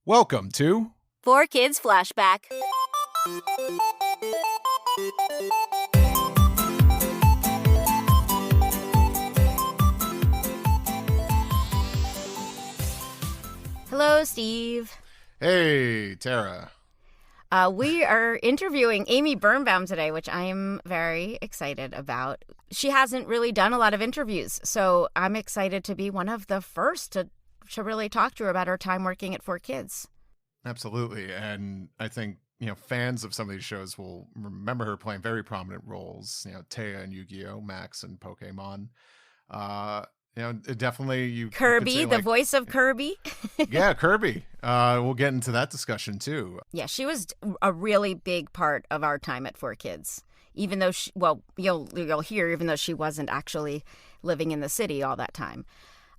Welcome to 4Kids Flashback. Hello, Steve. Hey, Tara. We are interviewing Amy Birnbaum today, which I am very excited about. She hasn't really done a lot of interviews, so I'm excited to be one of the first to really talk to her about her time working at 4Kids. Absolutely. And I think, fans of some of these shows will remember her playing very prominent roles, Taya and Yu-Gi-Oh, Max and Pokémon. Definitely you Kirby, could say, the voice of Kirby. Yeah, Kirby. We'll get into that discussion too. Yeah, she was a really big part of our time at 4Kids. Even though you'll hear, even though she wasn't actually living in the city all that time.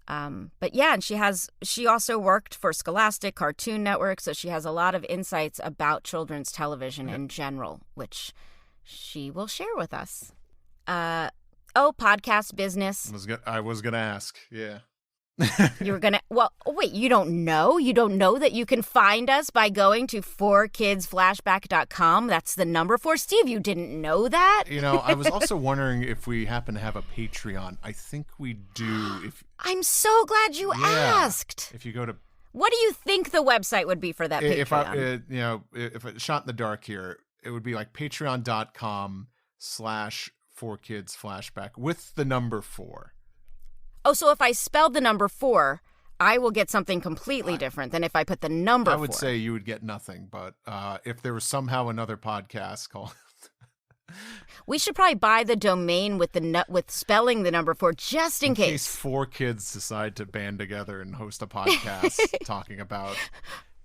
But yeah, and she also worked for Scholastic, Cartoon Network, so she has a lot of insights about children's television in general, which she will share with us. Podcast business. I was gonna ask, yeah. You were gonna, wait, you don't know? You don't know that you can find us by going to 4kidsflashback.com? That's the number 4. Steve, you didn't know that? I was also wondering if we happen to have a Patreon. I think we do. I'm so glad you asked. If you go to... What do you think the website would be for that Patreon? If it shot in the dark here, it would be like patreon.com/4kidsflashback with the number 4. Oh, so if I spelled the number 4, I will get something completely different than if I put the number 4. I would say you would get nothing, but if there was somehow another podcast called... We should probably buy the domain with spelling the number 4 just in case 4 kids decide to band together and host a podcast talking about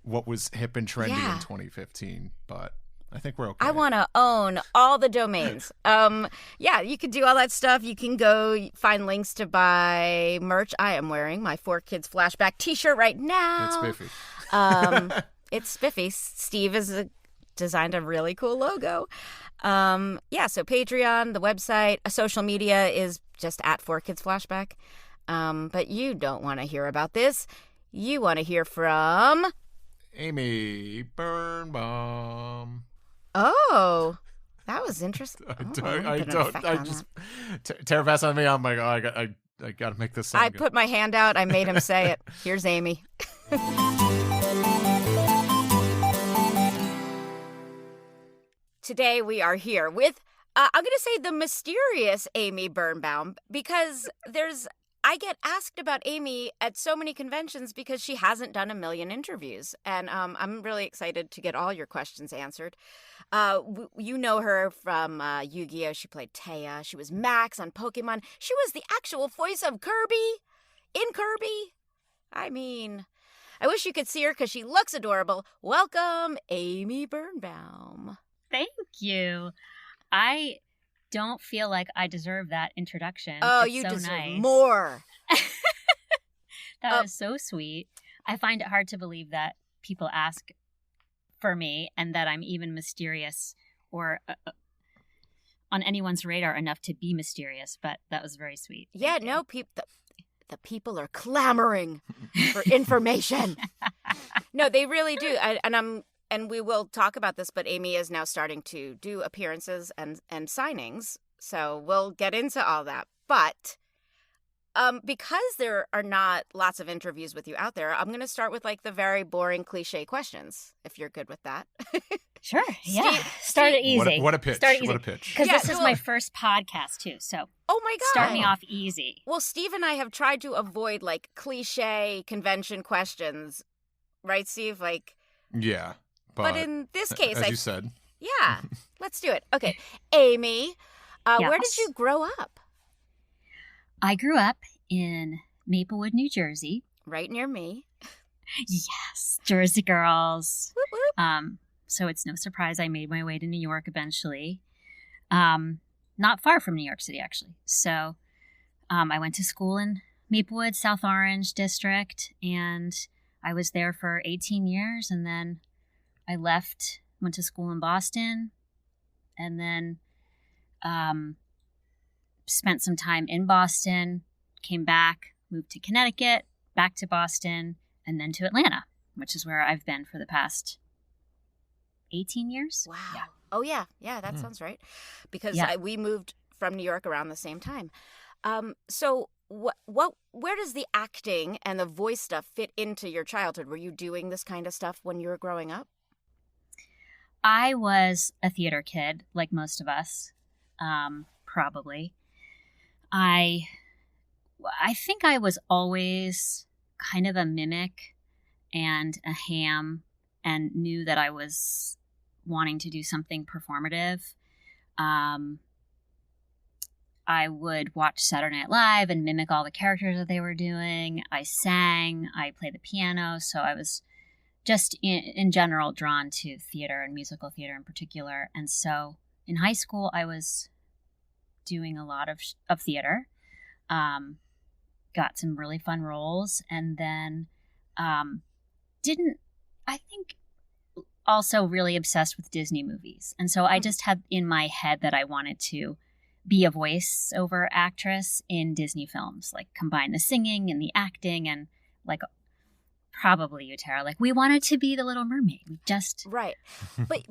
what was hip and trendy in 2015, but... I think we're okay. I want to own all the domains. You can do all that stuff. You can go find links to buy merch. I am wearing my 4Kids Flashback t-shirt right now. It's spiffy. It's spiffy. Steve has designed a really cool logo. So Patreon, the website, social media is just at 4Kids Flashback. But you don't want to hear about this. You want to hear from... Amy Birnbaum. Oh, that was interesting. Tara passed on me. I'm like, I got to make this sound good. Put my hand out. I made him say it. Here's Amy. Today we are here with, I'm going to say the mysterious Amy Birnbaum, because I get asked about Amy at so many conventions because she hasn't done a million interviews. And I'm really excited to get all your questions answered. You know her from Yu-Gi-Oh! She played Taya. She was Max on Pokémon. She was the actual voice of Kirby in Kirby. I mean, I wish you could see her because she looks adorable. Welcome, Amy Birnbaum. Thank you. I don't feel like I deserve that introduction. Oh, it's you so deserve nice. more. That was so sweet. I find it hard to believe that people ask for me and that I'm even mysterious or on anyone's radar enough to be mysterious, but that was very sweet. Yeah, no, the people are clamoring for information. No, they really do. And we will talk about this, but Amy is now starting to do appearances and signings. So we'll get into all that. But because there are not lots of interviews with you out there, I'm going to start with like the very boring cliche questions, if you're good with that. Sure. Yeah. Start it easy. What a pitch. What a pitch. Because this is my first podcast too. So oh my God. Start me off easy. Well, Steve and I have tried to avoid like cliche convention questions. Right, Steve? Like. Yeah. But in this case, as you said. Yeah, let's do it. Okay, Amy, Yes. Where did you grow up? I grew up in Maplewood, New Jersey. Right near me. Yes, Jersey girls. Whoop, whoop. So it's no surprise I made my way to New York eventually. Not far from New York City, actually. So I went to school in Maplewood, South Orange District, and I was there for 18 years, and then I left, went to school in Boston, and then spent some time in Boston, came back, moved to Connecticut, back to Boston, and then to Atlanta, which is where I've been for the past 18 years. Wow. Yeah. Oh, yeah. Yeah, that sounds right. Because we moved from New York around the same time. So where does the acting and the voice stuff fit into your childhood? Were you doing this kind of stuff when you were growing up? I was a theater kid, like most of us, probably. I think I was always kind of a mimic and a ham, and knew that I was wanting to do something performative. I would watch Saturday Night Live and mimic all the characters that they were doing. I sang, I played the piano, so I was just in general drawn to theater and musical theater in particular. And so in high school, I was doing a lot of theater, got some really fun roles, and then also really obsessed with Disney movies. And so I just had in my head that I wanted to be a voiceover actress in Disney films, like combine the singing and the acting, and like probably you, Tara, like we wanted to be the Little Mermaid. We just right, but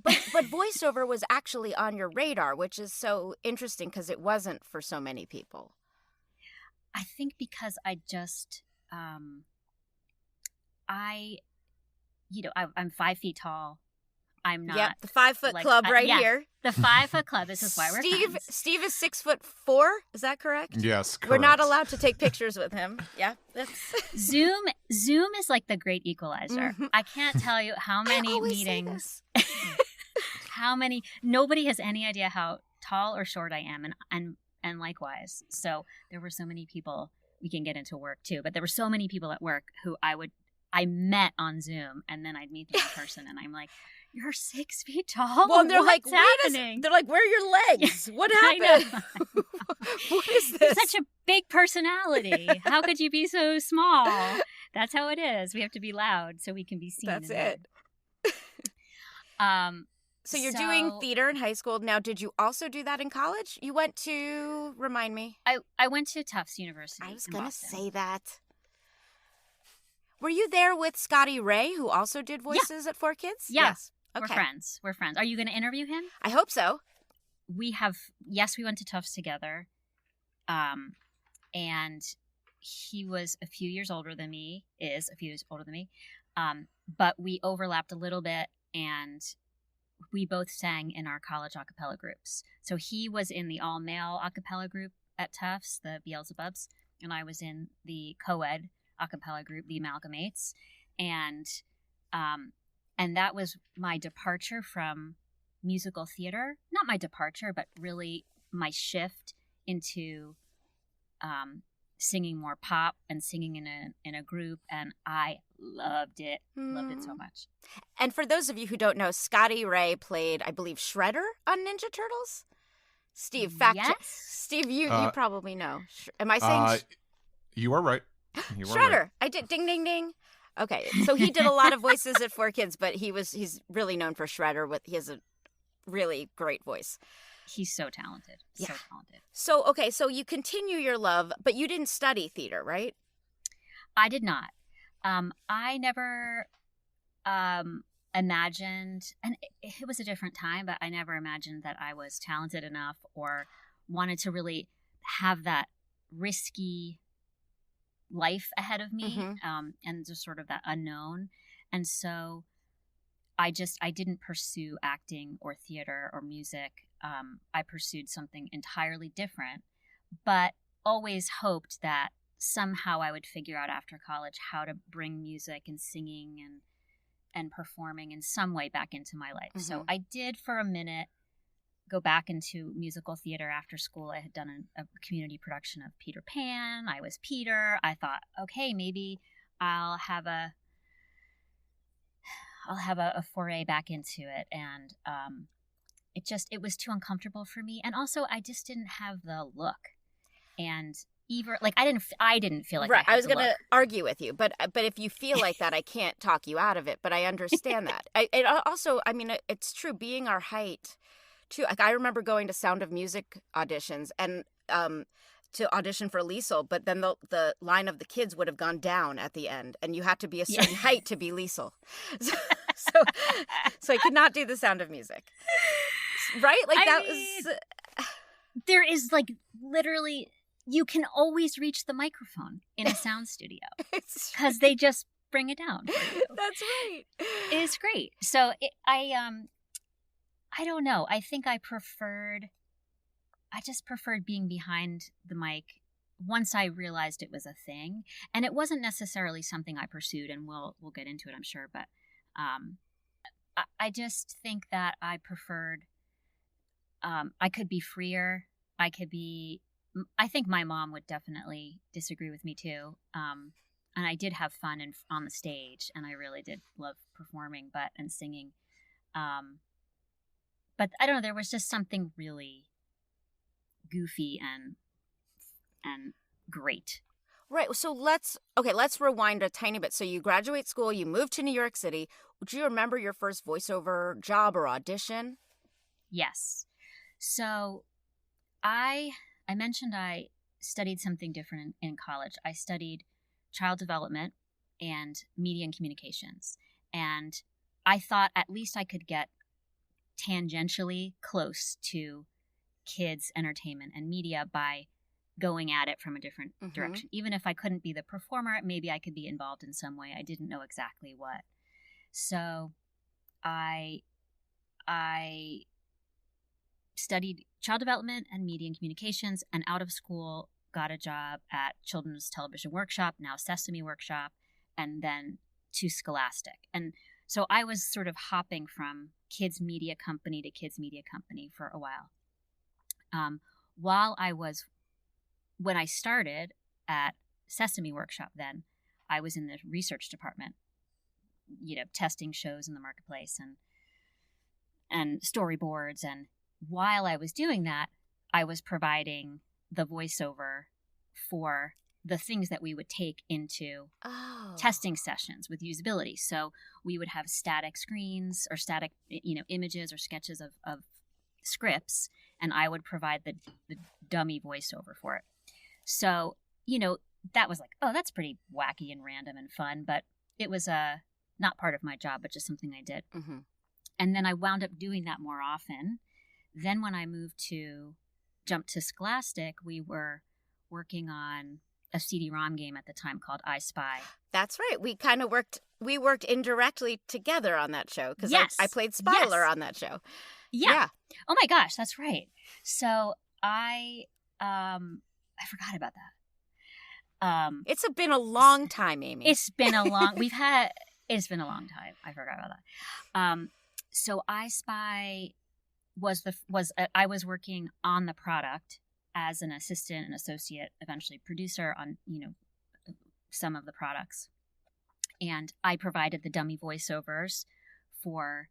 voiceover was actually on your radar, which is so interesting because it wasn't for so many people. I think because I just I'm 5 feet tall. I'm not. Yep, the 5 foot club here. The 5 foot club. This is why we're friends. Steve is 6'4". Is that correct? Yes, correct. We're not allowed to take pictures with him. Yeah, that's... Zoom is like the great equalizer. Mm-hmm. I can't tell you how many meetings. Nobody has any idea how tall or short I am, and likewise. So there were so many people. We can get into work too, but there were so many people at work who I met on Zoom, and then I'd meet them in person, and I'm like, "You're 6 feet tall." Well, and they're What's like, happening? They're like, "Where are your legs? What happened? What is this?" You're such a big personality. How could you be so small? That's how it is. We have to be loud so we can be seen. That's it. So you're doing theater in high school. Now, did you also do that in college? You went to, remind me. I went to Tufts University. I was going to say that. Were you there with Scotty Ray, who also did voices at 4Kids? Yeah. Yes. Okay. We're friends. Are you going to interview him? I hope so. We went to Tufts together. And he was a few years older than me, but we overlapped a little bit, and we both sang in our college a cappella groups. So he was in the all-male a cappella group at Tufts, the Beelzebubs, and I was in the co-ed a cappella group, the Amalgamates, and that was my departure from musical theater. Not my departure, but really my shift into singing more pop and singing in a group, and I loved it. Loved it so much. And for those of you who don't know, Scotty Ray played, I believe, Shredder on Ninja Turtles. Steve, Steve, you probably know. Am I saying? You are right. Shredder. Right. I did. Ding, ding, ding. Okay, so he did a lot of voices at 4Kids, but he's really known for Shredder. He has a really great voice. He's so talented. Yeah. So talented. So, okay, so you continue your love, but you didn't study theater, right? I did not. I never imagined, and it was a different time, but I never imagined that I was talented enough or wanted to really have that risky life ahead of me, and just sort of that unknown. And so I didn't pursue acting or theater or music. I pursued something entirely different, but always hoped that somehow I would figure out after college how to bring music and singing and performing in some way back into my life. So I did for a minute go back into musical theater after school. I had done a community production of Peter Pan. I was Peter. I thought, okay, maybe I'll have a foray back into it. And it was too uncomfortable for me. And also I just didn't have the look. And I didn't feel like right. I was going to argue with you, but if you feel like that, I can't talk you out of it. But I understand that. It's true. Being our height, too. Like I remember going to Sound of Music auditions, and to audition for Liesel, but then the line of the kids would have gone down at the end, and you had to be a certain height to be Liesel. So I could not do the Sound of Music. Right? Like was... There is like literally, you can always reach the microphone in a sound studio because they just bring it down for you. That's right. It's great. So I don't know. I think I just preferred being behind the mic once I realized it was a thing. And it wasn't necessarily something I pursued, and we'll get into it, I'm sure. But I just think that I preferred, I could be freer. I think my mom would definitely disagree with me too. And I did have fun on the stage, and I really did love performing and singing. But I don't know, there was just something really goofy and great. Right. So let's rewind a tiny bit. So you graduate school, you move to New York City. Do you remember your first voiceover job or audition? Yes. So I mentioned I studied something different in college. I studied child development and media and communications. And I thought at least I could get tangentially close to kids' entertainment and media by going at it from a different direction. Even if I couldn't be the performer, maybe I could be involved in some way. I didn't know exactly what. So I studied child development and media and communications, and out of school got a job at Children's Television Workshop, now Sesame Workshop, and then to Scholastic. And so I was sort of hopping from kids media company to kids media company for a while. When I started at Sesame Workshop, then I was in the research department, testing shows in the marketplace and storyboards. And while I was doing that, I was providing the voiceover for the things that we would take into testing sessions with usability. So we would have static screens or static, images or sketches of scripts, and I would provide the dummy voiceover for it. So, that was like, oh, that's pretty wacky and random and fun, but it was not part of my job, but just something I did. Mm-hmm. And then I wound up doing that more often. Then when I jumped to Scholastic, we were working on a CD-ROM game at the time called I Spy. That's right. We worked indirectly together on that show because I played Spottler on that show. Yeah. Oh my gosh, that's right. So I forgot about that. It's been a long time, Amy. It's been a long time. I forgot about that. So I Spy I was working on the product as an assistant and associate, eventually producer on, some of the products. And I provided the dummy voiceovers for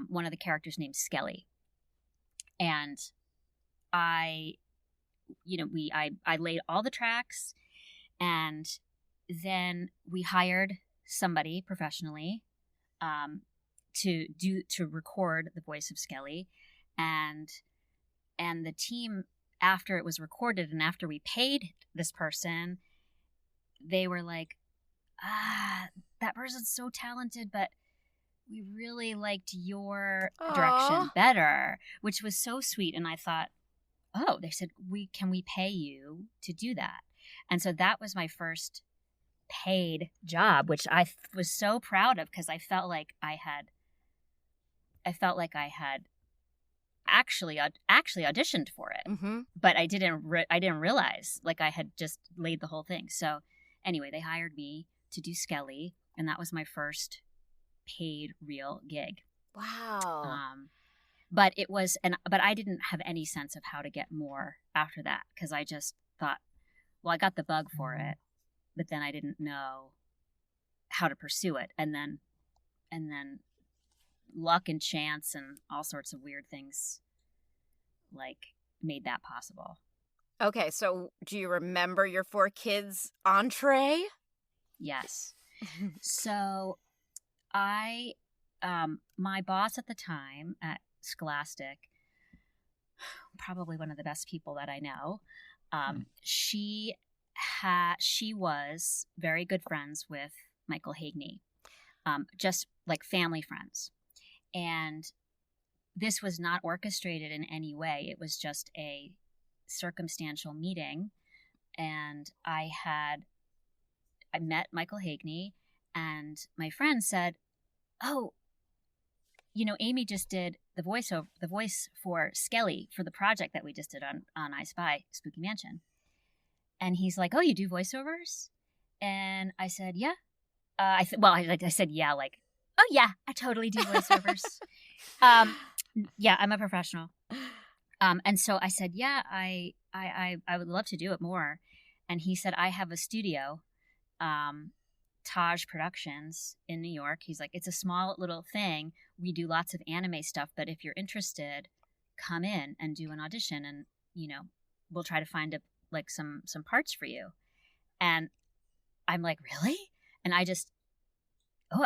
one of the characters named Skelly. And I laid all the tracks, and then we hired somebody professionally to record the voice of Skelly, and the team, after it was recorded and after we paid this person, they were like, that person's so talented, but we really liked your direction better, which was so sweet. And I thought, they said, can we pay you to do that? And so that was my first paid job, which I was so proud of, because I felt like I had actually auditioned for it, but I didn't realize, like, I had just laid the whole thing. So anyway, they hired me to do Skelly, and that was my first paid real gig. Wow. But I didn't have any sense of how to get more after that, because I just thought, well, I got the bug for it, but then I didn't know how to pursue it. And then luck and chance and all sorts of weird things, like, made that possible. Okay, so do you remember your 4Kids entree? Yes. So my boss at the time at Scholastic, probably one of the best people that I know, She was very good friends with Michael Hagney, just like family friends. And this was not orchestrated in any way. It was just a circumstantial meeting. And I met Michael Hagney, and my friend said, "Oh, Amy just did the voice for Skelly for the project that we just did on I Spy Spooky Mansion." And he's like, "Oh, you do voiceovers?" And I said, "Yeah." I said, "Yeah," like, "Oh yeah, I totally do voiceovers." Yeah, I'm a professional. And so I said, "Yeah, I would love to do it more." And he said, "I have a studio, Taj Productions in New York." He's like, "It's a small little thing. We do lots of anime stuff, but if you're interested, come in and do an audition, and we'll try to find some parts for you." And I'm like, "Really?" And I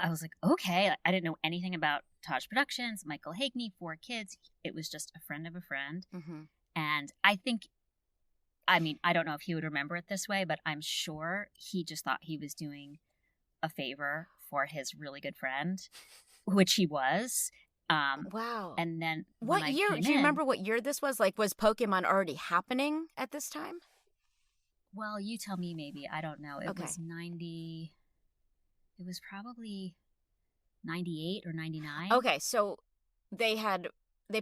was like, "Okay." I didn't know anything about Taj Productions, Michael Hagney, 4Kids. It was just a friend of a friend. Mm-hmm. And I don't know if he would remember it this way, but I'm sure he just thought he was doing a favor for his really good friend, which he was. Wow. And then what year? Do you remember what year this was? Like, was Pokemon already happening at this time? Well, you tell me maybe. I don't know. It Okay. was 90. It was probably 98 or 99. Okay, so they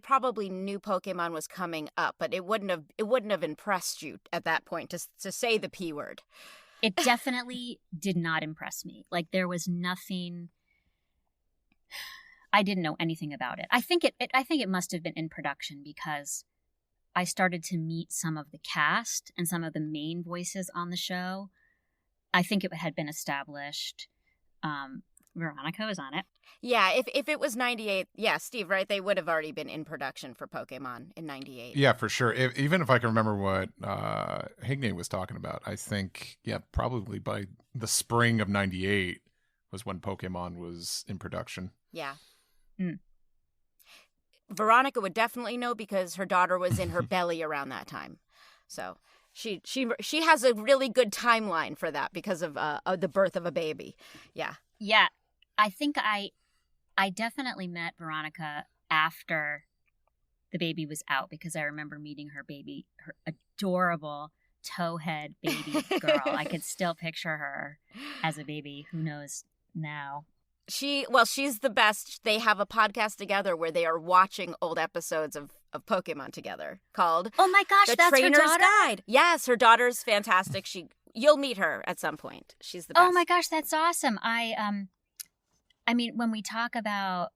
probably knew Pokemon was coming up, but it wouldn't have impressed you at that point to say the P word. It definitely did not impress me. Like, there was nothing. I didn't know anything about it. I think it must have been in production because I started to meet some of the cast and some of the main voices on the show. I think it had been established. Veronica was on it. Yeah, if it was 98, yeah, Steve, right? They would have already been in production for Pokemon in 98. Yeah, for sure. Even if I can remember what Higney was talking about, I think, probably by the spring of 98 was when Pokemon was in production. Yeah. Mm. Veronica would definitely know because her daughter was in her belly around that time. So she has a really good timeline for that because of the birth of a baby. Yeah. Yeah. I think I definitely met Veronica after the baby was out because I remember meeting her adorable towhead baby girl. I could still picture her as a baby. Who knows now? She's the best. They have a podcast together where they are watching old episodes of Pokemon together called Oh my gosh, The that's Trainer's her daughter? Guide. Yes, her daughter's fantastic. You'll meet her at some point. She's the best. Oh my gosh, that's awesome. I mean, when we talk about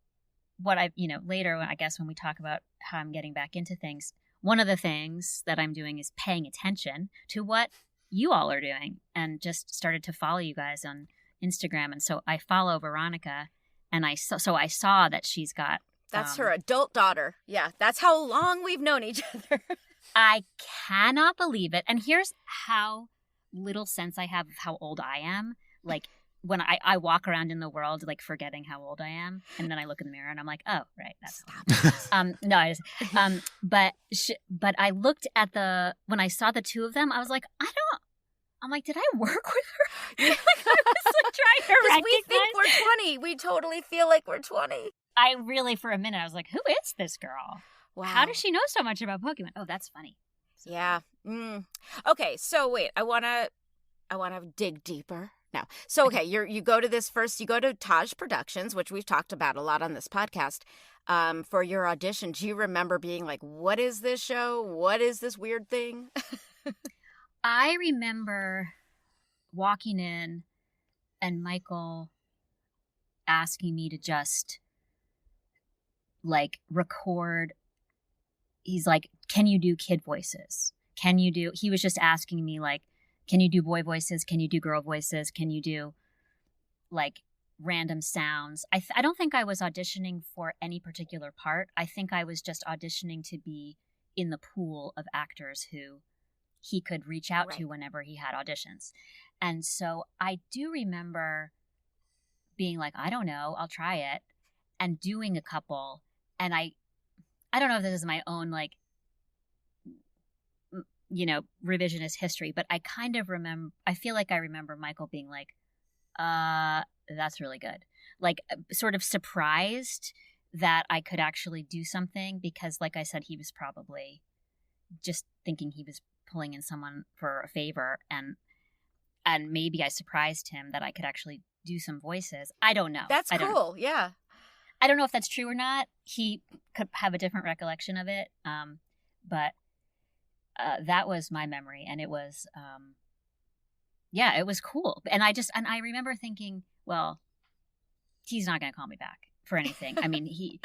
what later, I guess when we talk about how I'm getting back into things, one of the things that I'm doing is paying attention to what you all are doing, and just started to follow you guys on Instagram. And so I follow Veronica, and I saw that she's got. That's her adult daughter. Yeah, that's how long we've known each other. I cannot believe it. And here's how little sense I have of how old I am. Like, when I walk around in the world, like, forgetting how old I am, and then I look in the mirror and I'm like, oh, right, that's no, I just but I looked at when I saw the two of them, I was like, I'm like, did I work with her? Yeah. Like, I was like trying to recognize. We think we're 20. We totally feel like we're 20. I really, for a minute, I was like, who is this girl? Wow. How does she know so much about Pokemon? Oh, that's funny. Yeah. Okay, so wait, I wanna dig deeper. No. So, okay, you go to Taj Productions, which we've talked about a lot on this podcast, for your audition. Do you remember being like, what is this show? What is this weird thing? I remember walking in and Michael asking me to just, like, record. He's like, can you do kid voices? He was just asking me, like, can you do boy voices? Can you do girl voices? Can you do, like, random sounds? I don't think I was auditioning for any particular part. I think I was just auditioning to be in the pool of actors who he could reach out to whenever he had auditions. And so I do remember being like, I don't know, I'll try it, and doing a couple. And I don't know if this is my own, like, revisionist history, but I kind of remember, I feel like I remember Michael being like, that's really good. Like, sort of surprised that I could actually do something because, like I said, he was probably just thinking he was pulling in someone for a favor, and maybe I surprised him that I could actually do some voices. I don't know. That's cool. Yeah. I don't know if that's true or not. He could have a different recollection of it. But that was my memory, and it was, it was cool. And I remember thinking, well, he's not going to call me back for anything. I mean, he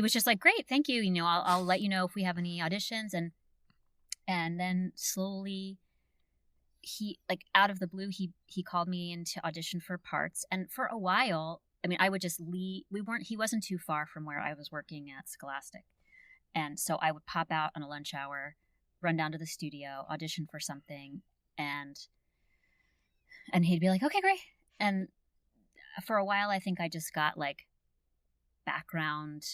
was just like, great, thank you. I'll let you know if we have any auditions. And then slowly, he, like, out of the blue, he called me in to audition for parts. And for a while, I mean, I would just leave. He wasn't too far from where I was working at Scholastic. And so I would pop out on a lunch hour, run down to the studio, audition for something, and he'd be like, okay, great. And for a while, I think I just got like background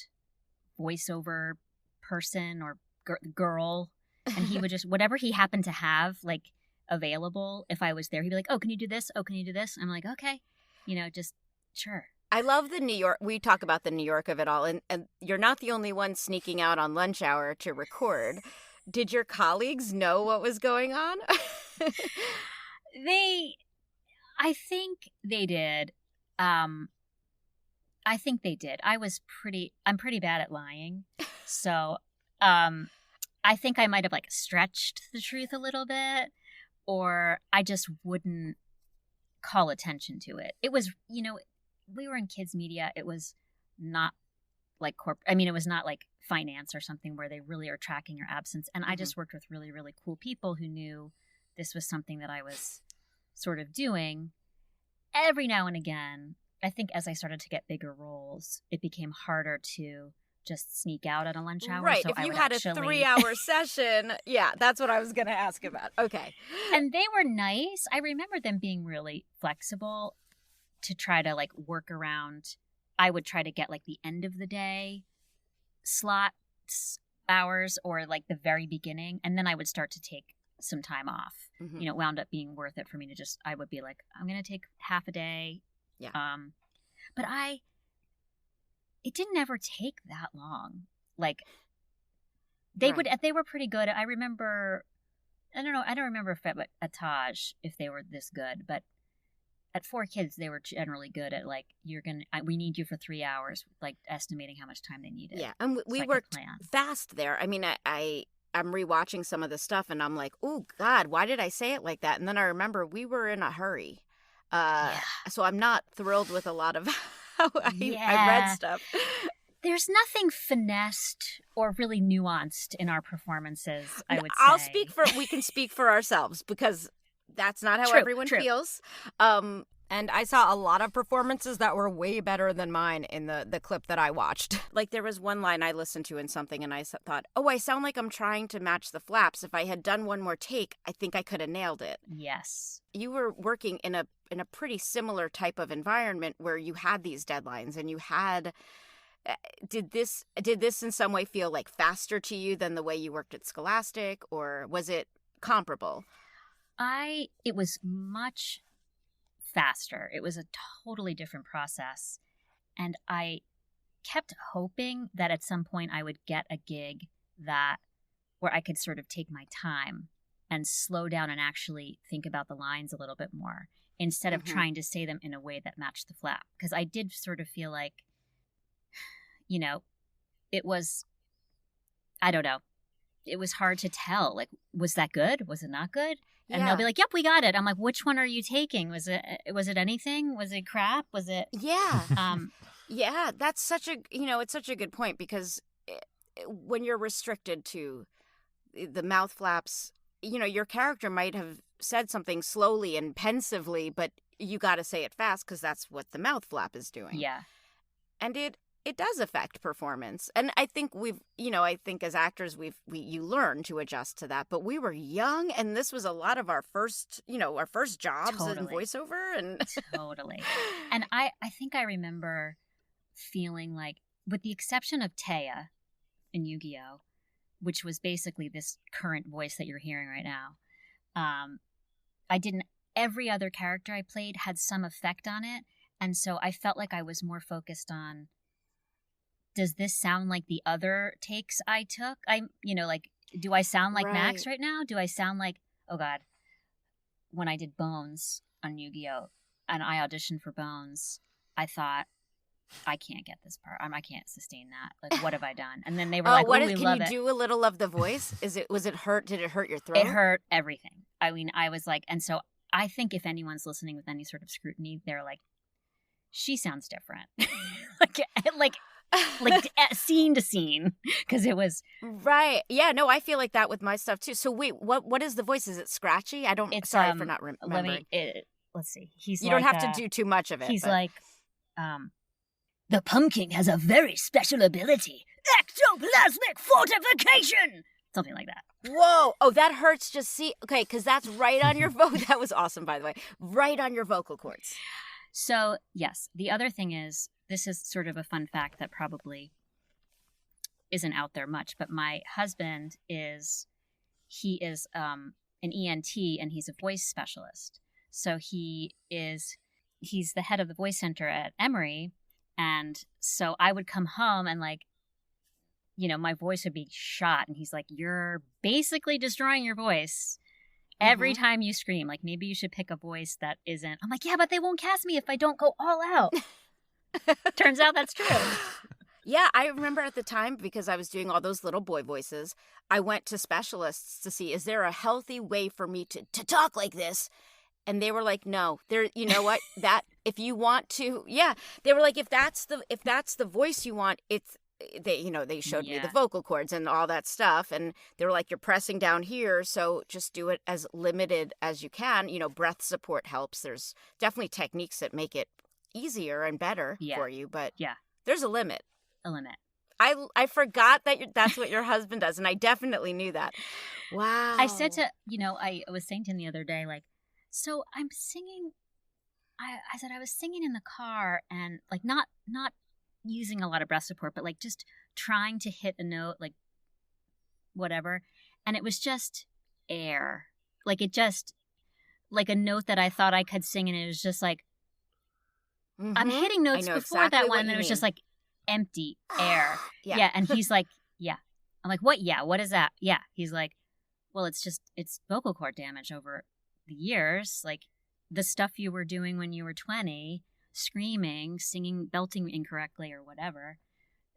voiceover person or girl. And he would just, whatever he happened to have like available, if I was there, he'd be like, oh, can you do this? Oh, can you do this? I'm like, okay, just sure. I love the New York. We talk about the New York of it all, and you're not the only one sneaking out on lunch hour to record. Did your colleagues know what was going on? I think they did. I'm pretty bad at lying. So, I think I might have like stretched the truth a little bit, or I just wouldn't call attention to it. It was, we were in kids media. It was not like it was not like finance or something where they really are tracking your absence. And I just worked with really, really cool people who knew this was something that I was sort of doing. Every now and again, I think as I started to get bigger roles, it became harder to just sneak out at a lunch hour. Right. So if you had a 3-hour session, yeah, that's what I was going to ask about. Okay. And they were nice. I remember them being really flexible to try to like work around. I would try to get like the end of the day slots hours or like the very beginning. And then I would start to take some time off. It wound up being worth it for me to just, I would be like, I'm going to take half a day. Yeah. But it didn't ever take that long. Like they were pretty good. I remember, I don't remember if at Taj, if they were this good, but at 4Kids, they were generally good at like, we need you for 3 hours, like estimating how much time they needed. Yeah. And we worked fast there. I mean, I'm rewatching some of the stuff and I'm like, oh God, why did I say it like that? And then I remember we were in a hurry. So I'm not thrilled with a lot of how I read stuff. There's nothing finessed or really nuanced in our performances, I would say. We can speak for ourselves because that's not how everyone feels. And I saw a lot of performances that were way better than mine in the clip that I watched. Like there was one line I listened to in something and I thought, oh, I sound like I'm trying to match the flaps. If I had done one more take, I think I could have nailed it. Yes. You were working in a pretty similar type of environment where you had these deadlines and you had... Did this in some way feel like faster to you than the way you worked at Scholastic, or was it comparable? It was much faster. It was a totally different process. And I kept hoping that at some point I would get a gig where I could sort of take my time and slow down and actually think about the lines a little bit more instead of trying to say them in a way that matched the flap. Because I did sort of feel like, it was, I don't know. It was hard to tell. Like, was that good? Was it not good? And they'll be like, yep, we got it. I'm like, which one are you taking? Was it anything? Was it crap? Was it? Yeah. Yeah, that's it's such a good point because when you're restricted to the mouth flaps, your character might have said something slowly and pensively, but you got to say it fast because that's what the mouth flap is doing. Yeah. And it does affect performance. And I think I think as actors, you learn to adjust to that. But we were young and this was a lot of our first jobs in voiceover. And Totally. And I think I remember feeling like, with the exception of Taya in Yu-Gi-Oh, which was basically this current voice that you're hearing right now. Every other character I played had some effect on it. And so I felt like I was more focused on, does this sound like the other takes I took? Do I sound like Max right now? Do I sound like, oh God, when I did Bones on Yu-Gi-Oh! And I auditioned for Bones, I thought, I can't get this part. I can't sustain that. Like, what have I done? And then they were like, we love it. Can you do a little of the voice? Was it hurt? Did it hurt your throat? It hurt everything. I mean, I was like, and so I think if anyone's listening with any sort of scrutiny, they're like, she sounds different. like scene to scene, because it was right. Yeah, no, I feel like that with my stuff too. So wait, what is the voice? Is it scratchy? Sorry for not remembering. Let's see. You don't have to do too much of it. He's like, the pumpkin has a very special ability, ectoplasmic fortification. Something like that. Whoa! Oh, that hurts. Okay, because that's right on your vocal. That was awesome, by the way. Right on your vocal cords. So yes, the other thing is, this is sort of a fun fact that probably isn't out there much, but my husband is an ENT and he's a voice specialist. So he's the head of the voice center at Emory. And so I would come home and my voice would be shot. And he's like, you're basically destroying your voice every time you scream. Like, maybe you should pick a voice that isn't. I'm like, yeah, but they won't cast me if I don't go all out. Turns out that's true. Yeah, I remember at the time, because I was doing all those little boy voices, I went to specialists to see, is there a healthy way for me to talk like this? And they were like, no, you know what, that if you want to, yeah, they were like, if that's the voice you want, they showed me the vocal cords and all that stuff. And they were like, you're pressing down here. So just do it as limited as you can. Breath support helps. There's definitely techniques that make it easier and better for you. But there's a limit. I forgot that's what your husband does. And I definitely knew that. Wow. I said to, I was saying to him the other day, so I'm singing, I said I was singing in the car and not using a lot of breath support, but just trying to hit a note, whatever. And it was just air. A note that I thought I could sing, and it was just I'm hitting notes before exactly that one, and it was just empty air. Yeah. And he's like, yeah. I'm like, what? Yeah. What is that? Yeah. He's like, well, it's vocal cord damage over the years. The stuff you were doing when you were 20, screaming, singing, belting incorrectly or whatever,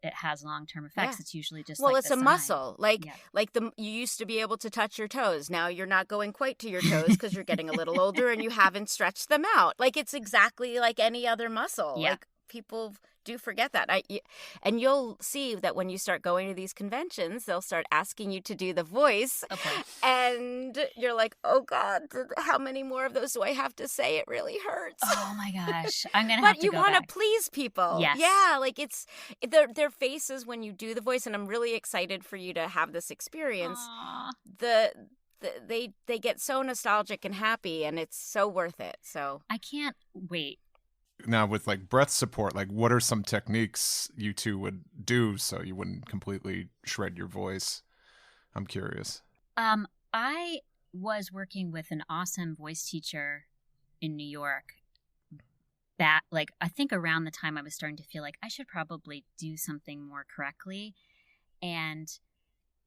it has long-term effects. It's usually just it's a muscle. You used to be able to touch your toes. Now you're not going quite to your toes because you're getting a little older and you haven't stretched them out. It's exactly like any other muscle. Yeah. People do forget that. And you'll see that when you start going to these conventions, they'll start asking you to do the voice. Okay. And you're like, oh God, how many more of those do I have to say? It really hurts. Oh my gosh. I'm going to have to go But you want to please people. Yes. Yeah, it's their faces when you do the voice, and I'm really excited for you to have this experience. Aww. They get so nostalgic and happy, and it's so worth it. So I can't wait. Now, with breath support, what are some techniques you two would do so you wouldn't completely shred your voice? I'm curious. I was working with an awesome voice teacher in New York. I think around the time I was starting to feel like I should probably do something more correctly. And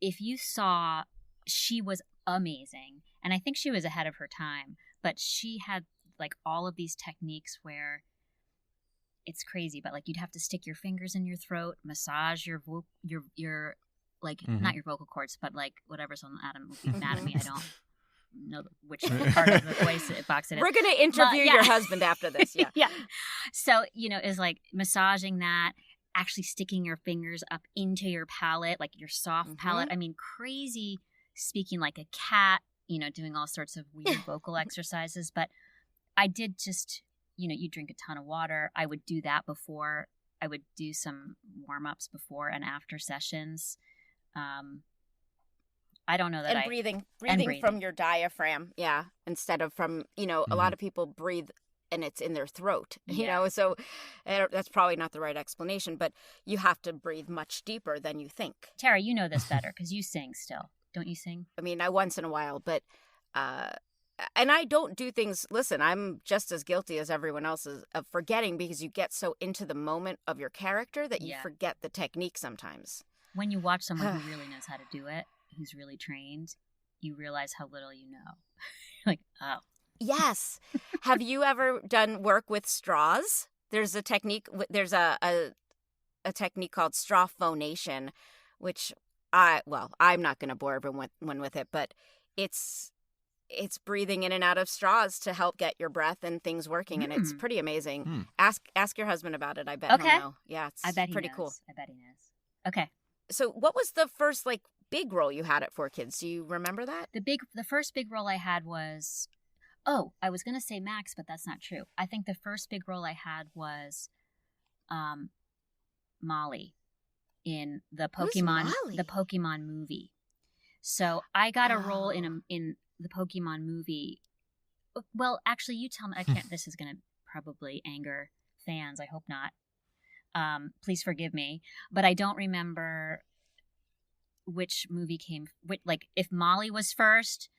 if you saw, she was amazing. And I think she was ahead of her time. But she had all of these techniques where it's crazy, but you'd have to stick your fingers in your throat, massage your not your vocal cords, but whatever's on Adam will be mad at me. I don't know which part of the voice box it is. We're gonna interview your husband after this. Yeah. Yeah. So is massaging that, actually sticking your fingers up into your palate, your soft palate. I mean, crazy speaking like a cat. Doing all sorts of weird vocal exercises, but I did just. You drink a ton of water. I would do that before. I would do some warm-ups before and after sessions. I don't know that breathing from your diaphragm. Yeah. Instead of from, a lot of people breathe and it's in their throat, Yeah. so that's probably not the right explanation, but you have to breathe much deeper than you think. Tara, you know this better because you sing still. Don't you sing? I mean, I once in a while, but and I don't do things. Listen, I'm just as guilty as everyone else is of forgetting, because you get so into the moment of your character that you forget the technique sometimes. When you watch someone who really knows how to do it, who's really trained, you realize how little you know. Like, oh. Yes. Have you ever done work with straws? There's a technique. There's a technique called straw phonation, which I'm not going to bore everyone with it, but it's breathing in and out of straws to help get your breath and things working, and it's pretty amazing. Ask your husband about it. I bet he'll know. Yeah, it's pretty cool. I bet he knows. Okay. So what was the first big role you had at 4Kids? Do you remember that? The first big role I had was, I was going to say Max, but that's not true. I think the first big role I had was Molly in the Pokemon movie. So I got a role in the Pokemon movie. Well, actually, you tell me. I can't. This is going to probably anger fans. I hope not. Please forgive me, but I don't remember which movie came. If Molly was first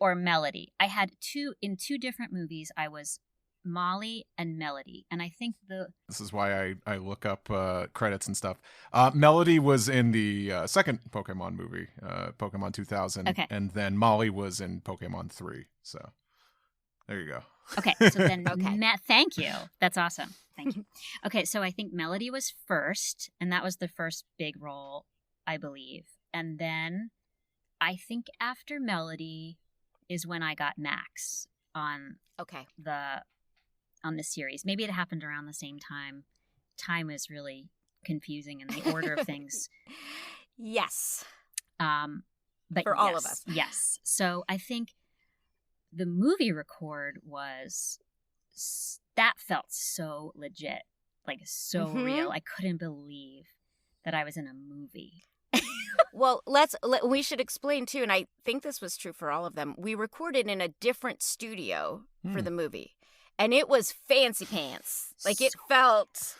or Melody. I had two different movies. I was Molly and Melody, and I think this is why I look up credits and stuff. Melody was in the second Pokemon movie, Pokemon 2000, and then Molly was in Pokemon 3. So there you go. Okay, so then thank you. That's awesome. Thank you. Okay, so I think Melody was first, and that was the first big role, I believe. And then I think after Melody is when I got Max on the series. Maybe it happened around the same time. Time is really confusing in the order of things. Yes. But for all of us. Yes. So I think the movie record that felt so legit, so real. I couldn't believe that I was in a movie. Well, we should explain too, and I think this was true for all of them. We recorded in a different studio for the movie. And it was fancy pants. It felt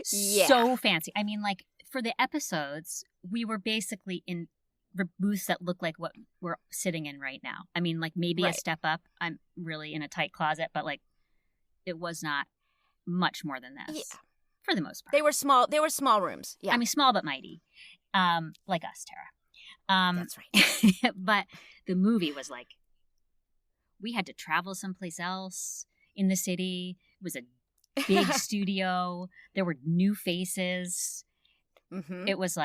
so fancy. I mean, for the episodes, we were basically in booths that look like what we're sitting in right now. I mean, maybe a step up. I'm really in a tight closet, but it was not much more than this. Yeah. For the most part. They were small rooms. Yeah. I mean, small but mighty. Like us, Tara. That's right. But the movie was we had to travel someplace else in the city. It was a big studio. There were new faces. Mm-hmm. It was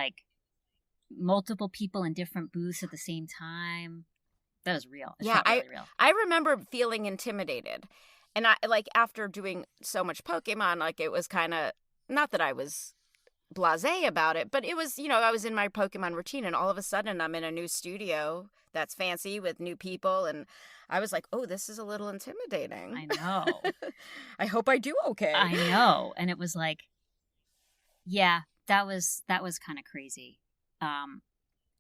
multiple people in different booths at the same time. That was real. It felt really real. I remember feeling intimidated. And I after doing so much Pokemon, it was kind of, not that I was blasé about it, but it was, I was in my Pokemon routine, and all of a sudden I'm in a new studio that's fancy with new people, and I was like, oh, this is a little intimidating. I know. I hope I do okay. I know. And it was that was kind of crazy. And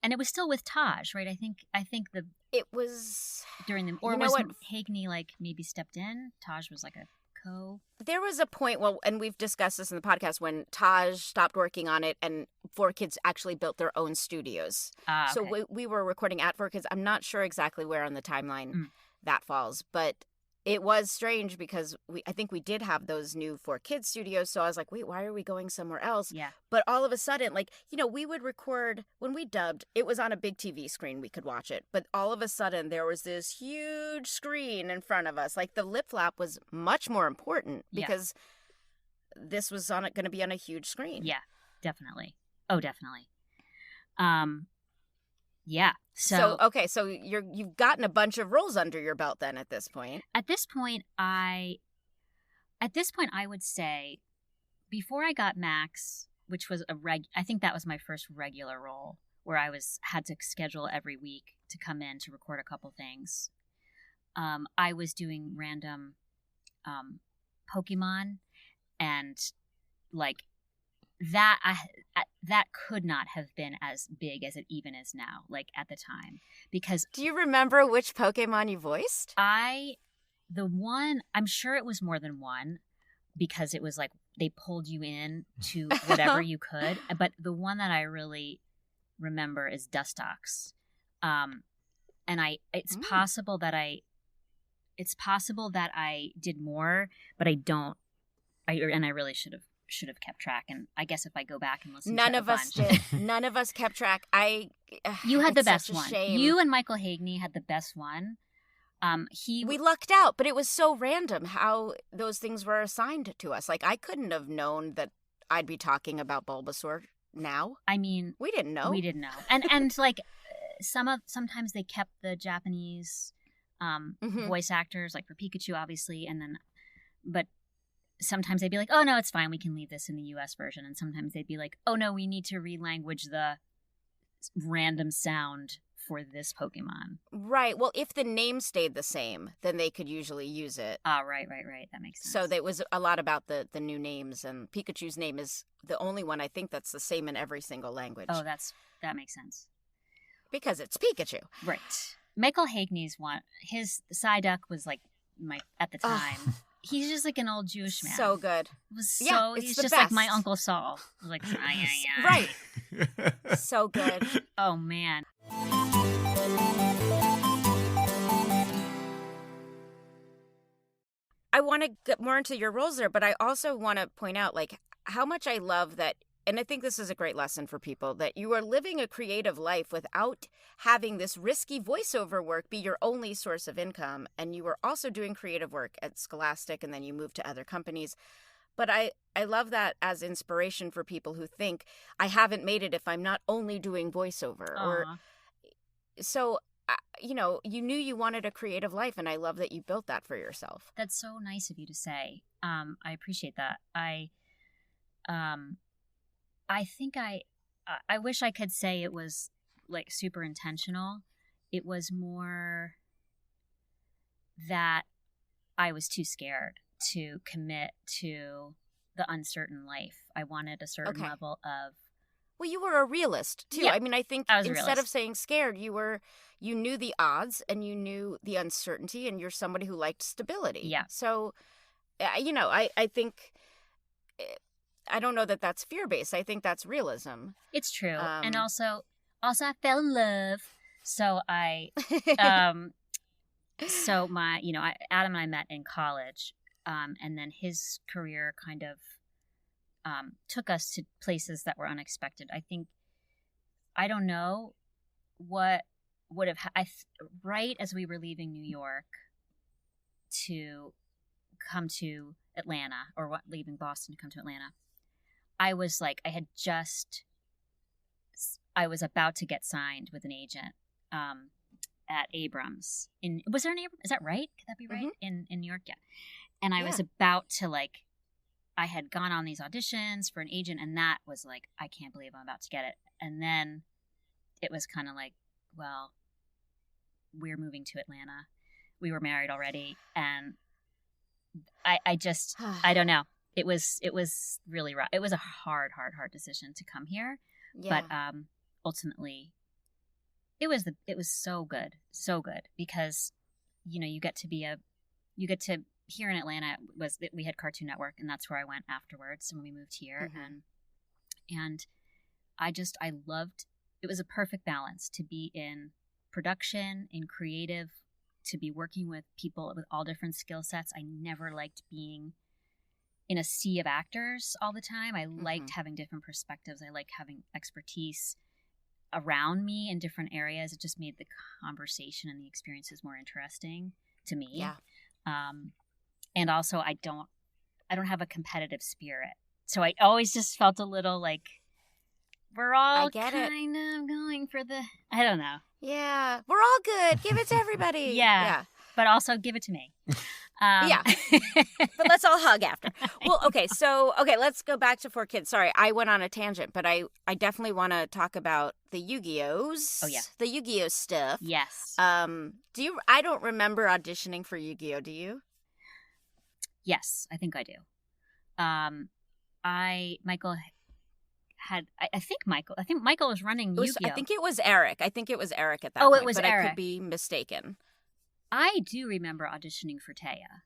it was still with Taj, right? I think it was during the, or was Hagney maybe stepped in? Taj was a co. There was a point, and we've discussed this in the podcast, when Taj stopped working on it and 4Kids actually built their own studios. Okay. So we were recording at 4Kids. I'm not sure exactly where on the timeline that falls, but it was strange because I think we did have those new 4Kids studios. So I was like, wait, why are we going somewhere else? Yeah. But all of a sudden, we would record, when we dubbed, it was on a big TV screen. We could watch it. But all of a sudden, there was this huge screen in front of us. The lip flap was much more important because this was going to be on a huge screen. Yeah, definitely. Oh, definitely. Yeah. So you've gotten a bunch of roles under your belt then at this point. At this point I would say, before I got Max, which was I think that was my first regular role, where I had to schedule every week to come in to record a couple things. I was doing random Pokemon, and that could not have been as big as it even is now, at the time. Because do you remember which Pokemon you voiced? I the one, I'm sure it was more than one, because it was like they pulled you in to whatever you could. But the one that I really remember is Dustox. And it's possible that I did more, but I don't. I really should have kept track. And I guess if I go back and listen, none of us did. None of us kept track. You had the best one. Shame. You and Michael Hagney had the best one. We lucked out, but it was so random how those things were assigned to us. Like, I couldn't have known that I'd be talking about Bulbasaur now. I mean, we didn't know. And like sometimes they kept the Japanese voice actors, like for Pikachu, obviously, but sometimes they'd be like, oh no, it's fine, we can leave this in the US version. And sometimes they'd be like, oh no, we need to relanguage the random sound for this Pokemon. Right. Well, if the name stayed the same, then they could usually use it. Right. That makes sense. So there was a lot about the new names, and Pikachu's name is the only one I think that's the same in every single language. Oh, that makes sense. Because it's Pikachu. Right. Michael Hagney's one, his Psyduck was like at the time. He's just like an old Jewish man. So good. It was he's just best. like my Uncle Saul. It was like, right. So good. Oh man. I want to get more into your roles there, but I also want to point out like how much I love that, and I think this is a great lesson for people, that you are living a creative life without having this risky voiceover work be your only source of income. And you were also doing creative work at Scholastic, and then you moved to other companies. But I love that as inspiration for people who think, I haven't made it if I'm not only doing voiceover. So, you knew you wanted a creative life, and I love that you built that for yourself. That's so nice of you to say. I appreciate that. I think I wish I could say it was like super intentional. It was more that I was too scared to commit to the uncertain life. I wanted a certain level of. Well, you were a realist too. Yeah, I mean, I think instead of saying scared, you knew the odds and you knew the uncertainty, and you're somebody who liked stability. Yeah. So, I think. I don't know that that's fear-based. I think that's realism. It's true. And also I fell in love. So so Adam and I met in college. And then his career kind of took us to places that were unexpected. I don't know what would have, right as we were leaving New York to come to Atlanta, or leaving Boston to come to Atlanta, I was like, I was about to get signed with an agent at Abrams. Was there an Abrams? Is that right? Could that be right? Mm-hmm. In New York? Yeah. And I was about to I had gone on these auditions for an agent, and that was like, I can't believe I'm about to get it. And then it was kind of like, well, we're moving to Atlanta. We were married already. And I just, I don't know. It was really rough. It was a hard decision to come here. Yeah. But ultimately, it was so good because, you get to here in Atlanta we had Cartoon Network, and that's where I went afterwards when we moved here. Mm-hmm. And I loved, it was a perfect balance to be in production, in creative, to be working with people with all different skill sets. I never liked being in a sea of actors all the time. I liked having different perspectives. I liked having expertise around me in different areas. It just made the conversation and the experiences more interesting to me. Yeah. And also I don't have a competitive spirit. So I always just felt a little like we're all kind of going for the, I don't know. Yeah. We're all good. Give it to everybody. Yeah. But also give it to me. Yeah. But let's all hug after. Well, okay. So, let's go back to 4Kids. Sorry, I went on a tangent, but I definitely want to talk about the Yu-Gi-Ohs. Oh, yeah. The Yu-Gi-Oh stuff. Yes. I don't remember auditioning for Yu-Gi-Oh. Do you? Yes, I think I do. Michael was running Yu-Gi-Oh. I think it was Eric. at that point. Oh, it was but Eric. I could be mistaken. I do remember auditioning for Taya,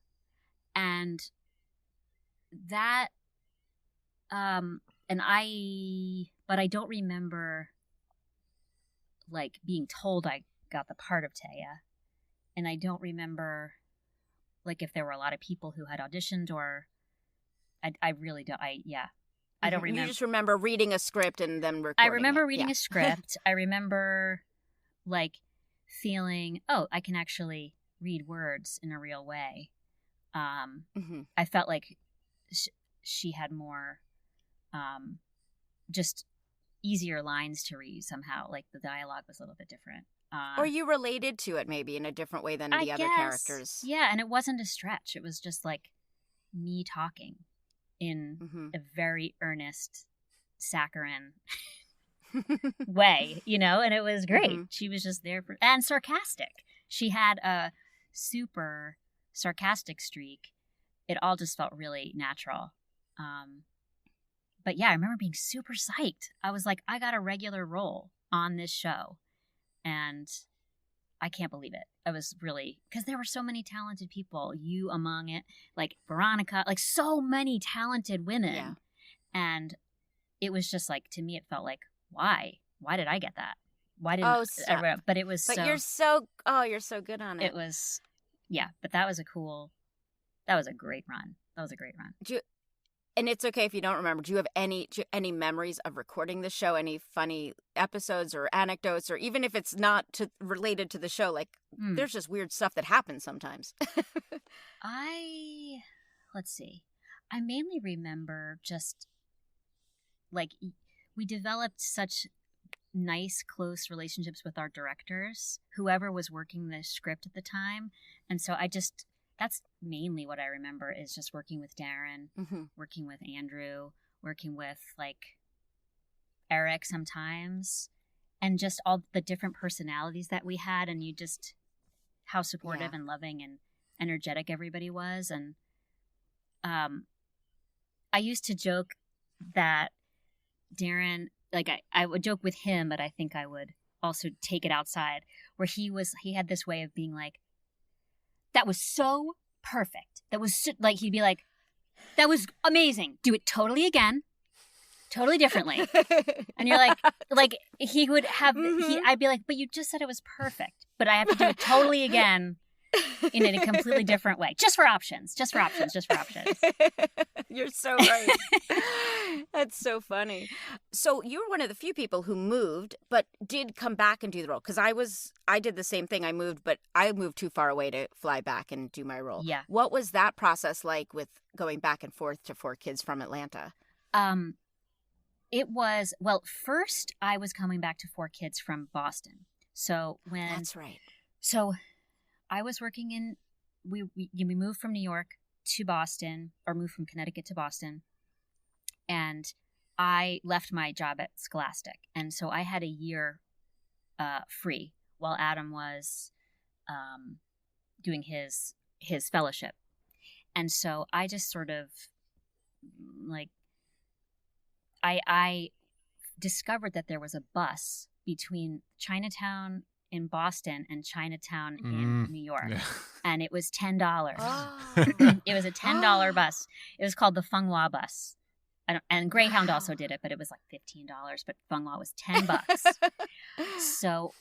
and that, but I don't remember like being told I got the part of Taya, and I don't remember like if there were a lot of people who had auditioned, or I really don't. I don't remember. You just remember reading a script and then recording. I remember reading a script. I remember like feeling, oh, I can actually read words in a real way. I felt like she had more just easier lines to read somehow. Like the dialogue was a little bit different. Or you related to it maybe in a different way than the other characters. Yeah, and it wasn't a stretch. It was just like me talking in a very earnest, saccharine way, you know, and it was great. She was just there and sarcastic. She had a super sarcastic streak. It all just felt really natural. But yeah, I remember being super psyched. I was like, I got a regular role on this show, and I can't believe it. I was really, because there were so many talented people, you among it, like Veronica, like so many talented women. Yeah. And it was just like, to me, it felt like, why did I get that? Why didn't but it was but you're so good on it. It was, yeah, but that was a great run. That was a great run. And it's okay if you don't remember. Do you have any memories of recording the show? Any funny episodes or anecdotes, or even if it's not related to the show? Like, there's just weird stuff that happens sometimes. Let's see. I mainly remember just like we developed such nice, close relationships with our directors, whoever was working the script at the time, and so that's mainly what I remember is just working with Darren, working with Andrew, working with like Eric sometimes, and just all the different personalities that we had, and you just how supportive and loving and energetic everybody was. And I used to joke that Darren, like I would joke with him, but I think I would also take it outside, where he had this way of being like, that was so perfect. That was so, like, he'd be like, that was amazing. Do it totally again. Totally differently. And you're like he would have, I'd be like, but you just said it was perfect. But I have to do it totally again in a completely different way. Just for options. You're so right. That's so funny. So you were one of the few people who moved, but did come back and do the role. Because I did the same thing. I moved too far away to fly back and do my role. Yeah. What was that process like with going back and forth to 4Kids from Atlanta? It was, well, first I was coming back to 4Kids from Boston. So That's right. So I was working we moved from New York to Boston, or moved from Connecticut to Boston, and I left my job at Scholastic, and so I had a year free while Adam was doing his fellowship, and so I just sort of like I discovered that there was a bus between Chinatown in Boston and Chinatown in New York. Yeah. And it was $10. Oh. It was a $10 bus. It was called the Fenghua bus. And Greyhound also did it, but it was like $15, but Fenghua was $10. So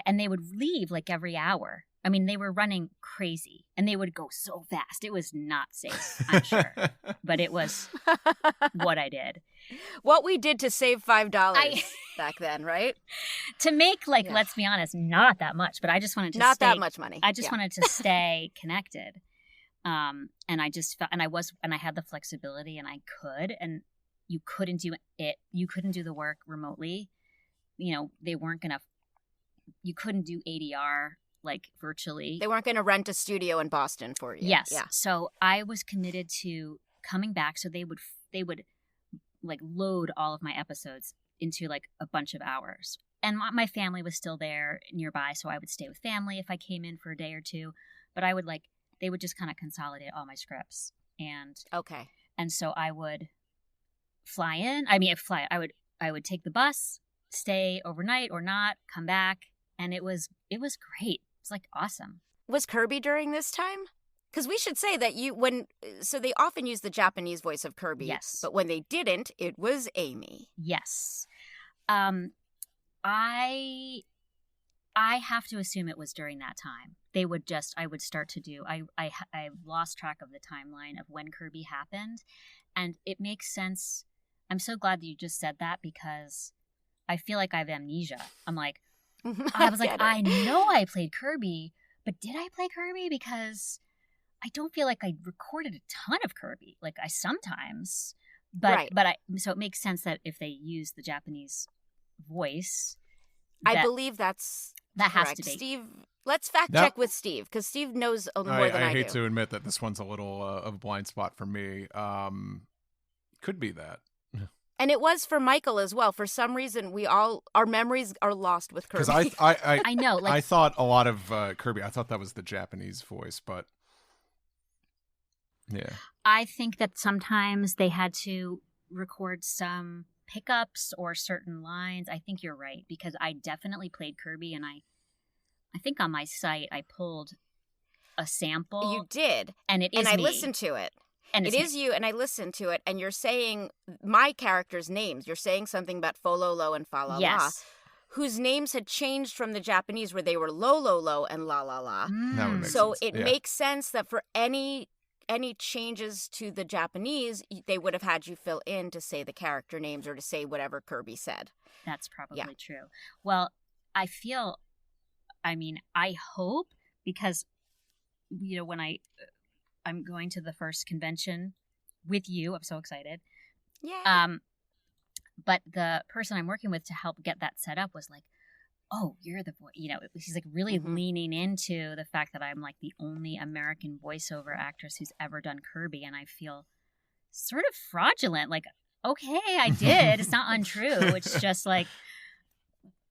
and they would leave like every hour. I mean, they were running crazy and they would go so fast. It was not safe, I'm sure. But it was what I did. What we did to save $5 back then, right? To make, let's be honest, not that much, but I just wanted to not that much money. I just wanted to stay connected. And I just felt, and I had the flexibility, and I could, and you couldn't do it. You couldn't do the work remotely. You know, they weren't going to, you couldn't do ADR like virtually. They weren't going to rent a studio in Boston for you. Yes. Yeah. So I was committed to coming back. So they would like load all of my episodes into like a bunch of hours. And my family was still there nearby. So I would stay with family if I came in for a day or two, but they would just kind of consolidate all my scripts. And okay. And so I would fly in. I would take the bus, stay overnight or not, come back. And it was great. It's like awesome. Was Kirby during this time? Because we should say that so they often use the Japanese voice of Kirby. Yes. But when they didn't, it was Amy. Yes. I have to assume it was during that time. I would start to do, I've lost track of the timeline of when Kirby happened. And it makes sense. I'm so glad that you just said that because I feel like I have amnesia. I'm like, I was like, I know I played Kirby, but did I play Kirby? Because I don't feel like I recorded a ton of Kirby. Like I sometimes, but so it makes sense that if they use the Japanese voice, I believe that correct. Has to be. Steve, let's fact check with Steve because Steve knows more than I do. I hate to admit that this one's a little of a blind spot for me. Could be that. And it was for Michael as well. For some reason, our memories are lost with Kirby. Because I know. Like, I thought a lot of Kirby. I thought that was the Japanese voice, but yeah. I think that sometimes they had to record some pickups or certain lines. I think you're right because I definitely played Kirby, and I think on my site I pulled a sample. You did, and it is I me. listened to it. And it is you, and I listened to it, and you're saying my characters' names. You're saying something about Fololo and Falala, yes, whose names had changed from the Japanese, where they were Lololo and La La La. So it makes sense that for any changes to the Japanese, they would have had you fill in to say the character names or to say whatever Kirby said. That's probably true. Well, I hope, because, when I'm going to the first convention with you. I'm so excited. Yeah. But the person I'm working with to help get that set up was like, oh, you're the voice. He's like really leaning into the fact that I'm like the only American voiceover actress who's ever done Kirby. And I feel sort of fraudulent. Like, okay, I did. It's not untrue. It's just like,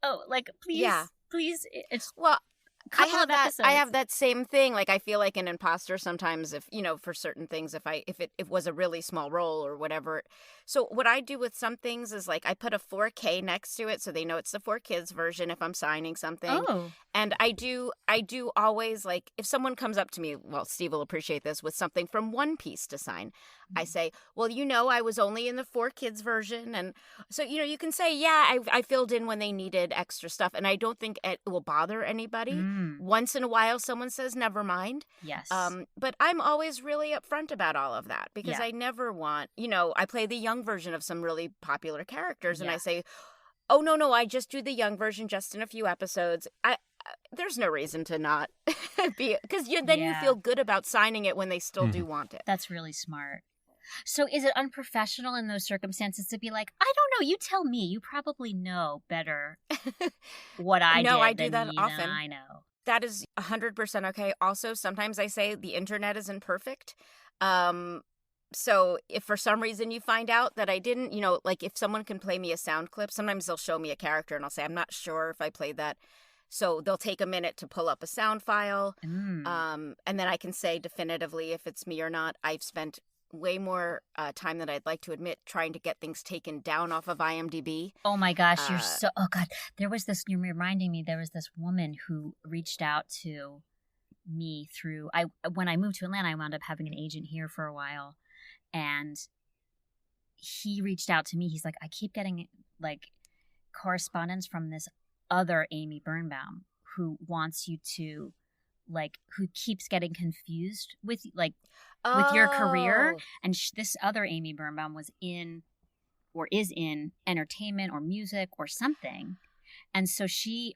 oh, like, please. It's I have that same thing. Like, I feel like an imposter sometimes if, for certain things, if it was a really small role or whatever. So what I do with some things is like I put a 4K next to it so they know it's the 4Kids version if I'm signing something. Oh. And I do always, like, if someone comes up to me, well, Steve will appreciate this, with something from One Piece to sign, I say, well, I was only in the 4Kids version. And so, you can say, yeah, I filled in when they needed extra stuff. And I don't think it will bother anybody. Once in a while, someone says, never mind. Yes. But I'm always really upfront about all of that because I never want, I play the young version of some really popular characters and I say, oh, no, I just do the young version just in a few episodes. There's no reason to not be, because then you feel good about signing it when they still do want it. That's really smart. So is it unprofessional in those circumstances to be like, I don't know, you tell me, you probably know better what I did. No, I do that than often. I know. That is 100% okay. Also, sometimes I say the internet isn't perfect. So if for some reason you find out that I didn't, like if someone can play me a sound clip, sometimes they'll show me a character and I'll say, I'm not sure if I played that. So they'll take a minute to pull up a sound file. And then I can say definitively if it's me or not. I've spent way more time than I'd like to admit trying to get things taken down off of IMDb. Oh my gosh, oh God. You're reminding me, there was this woman who reached out to me when I moved to Atlanta, I wound up having an agent here for a while. And he reached out to me. He's like, I keep getting like correspondence from this other Amy Birnbaum who wants you to who keeps getting confused with your career. And this other Amy Birnbaum was in or is in entertainment or music or something. And so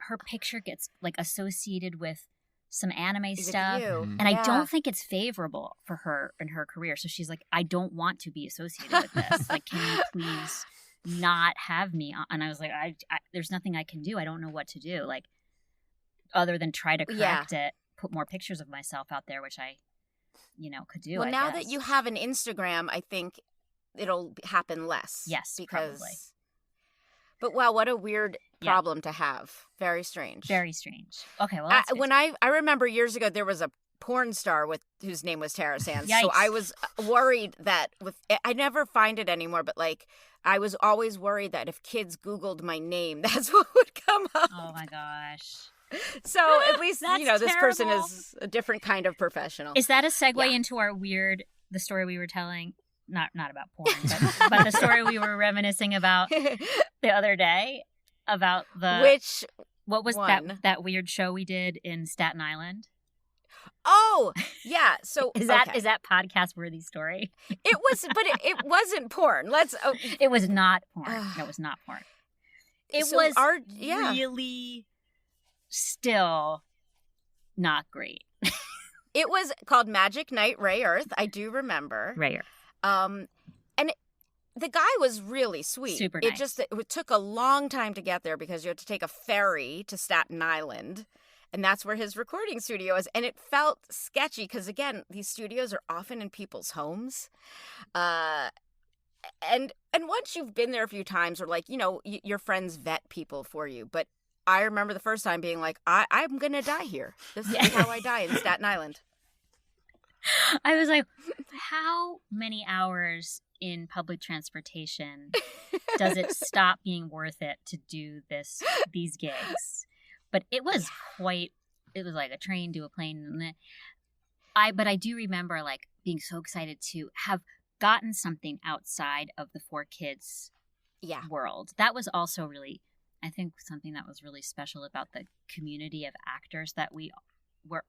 her picture gets associated with some anime stuff. And I don't think it's favorable for her and her career. So she's like, I don't want to be associated with this. Can you please not have me? And I was like, I there's nothing I can do. I don't know what to do. Other than try to correct it, put more pictures of myself out there, which I, could do. Well, now that you have an Instagram, I think it'll happen less. Yes, probably. But wow, what a weird problem to have. Very strange. Very strange. Okay, well, I remember years ago there was a porn star whose name was Tara Sands. Yikes. So I was worried that I never find it anymore, but I was always worried that if kids Googled my name, that's what would come up. Oh my gosh. So at least, That's this person terrible. is a different kind of professional. Is that a segue into our the story we were telling? Not about porn, but the story we were reminiscing about the other day about what was one? that weird show we did in Staten Island? Oh, yeah. So is that podcast worthy story? It was, but it wasn't porn. It was not porn. It was not porn. It was really still not great. It was called Magic Knight Ray Earth. I do remember. Ray Earth. And the guy was really sweet. Super nice. It took a long time to get there because you had to take a ferry to Staten Island. And that's where his recording studio is. And it felt sketchy because, again, these studios are often in people's homes. And once you've been there a few times or, your friends vet people for you. But I remember the first time being like, I'm going to die here. This is how I die in Staten Island. I was like, how many hours in public transportation does it stop being worth it to do these gigs? But it was it was like a train to a plane. But I do remember being so excited to have gotten something outside of the 4Kids world. That was also really, I think, something that was really special about the community of actors that we were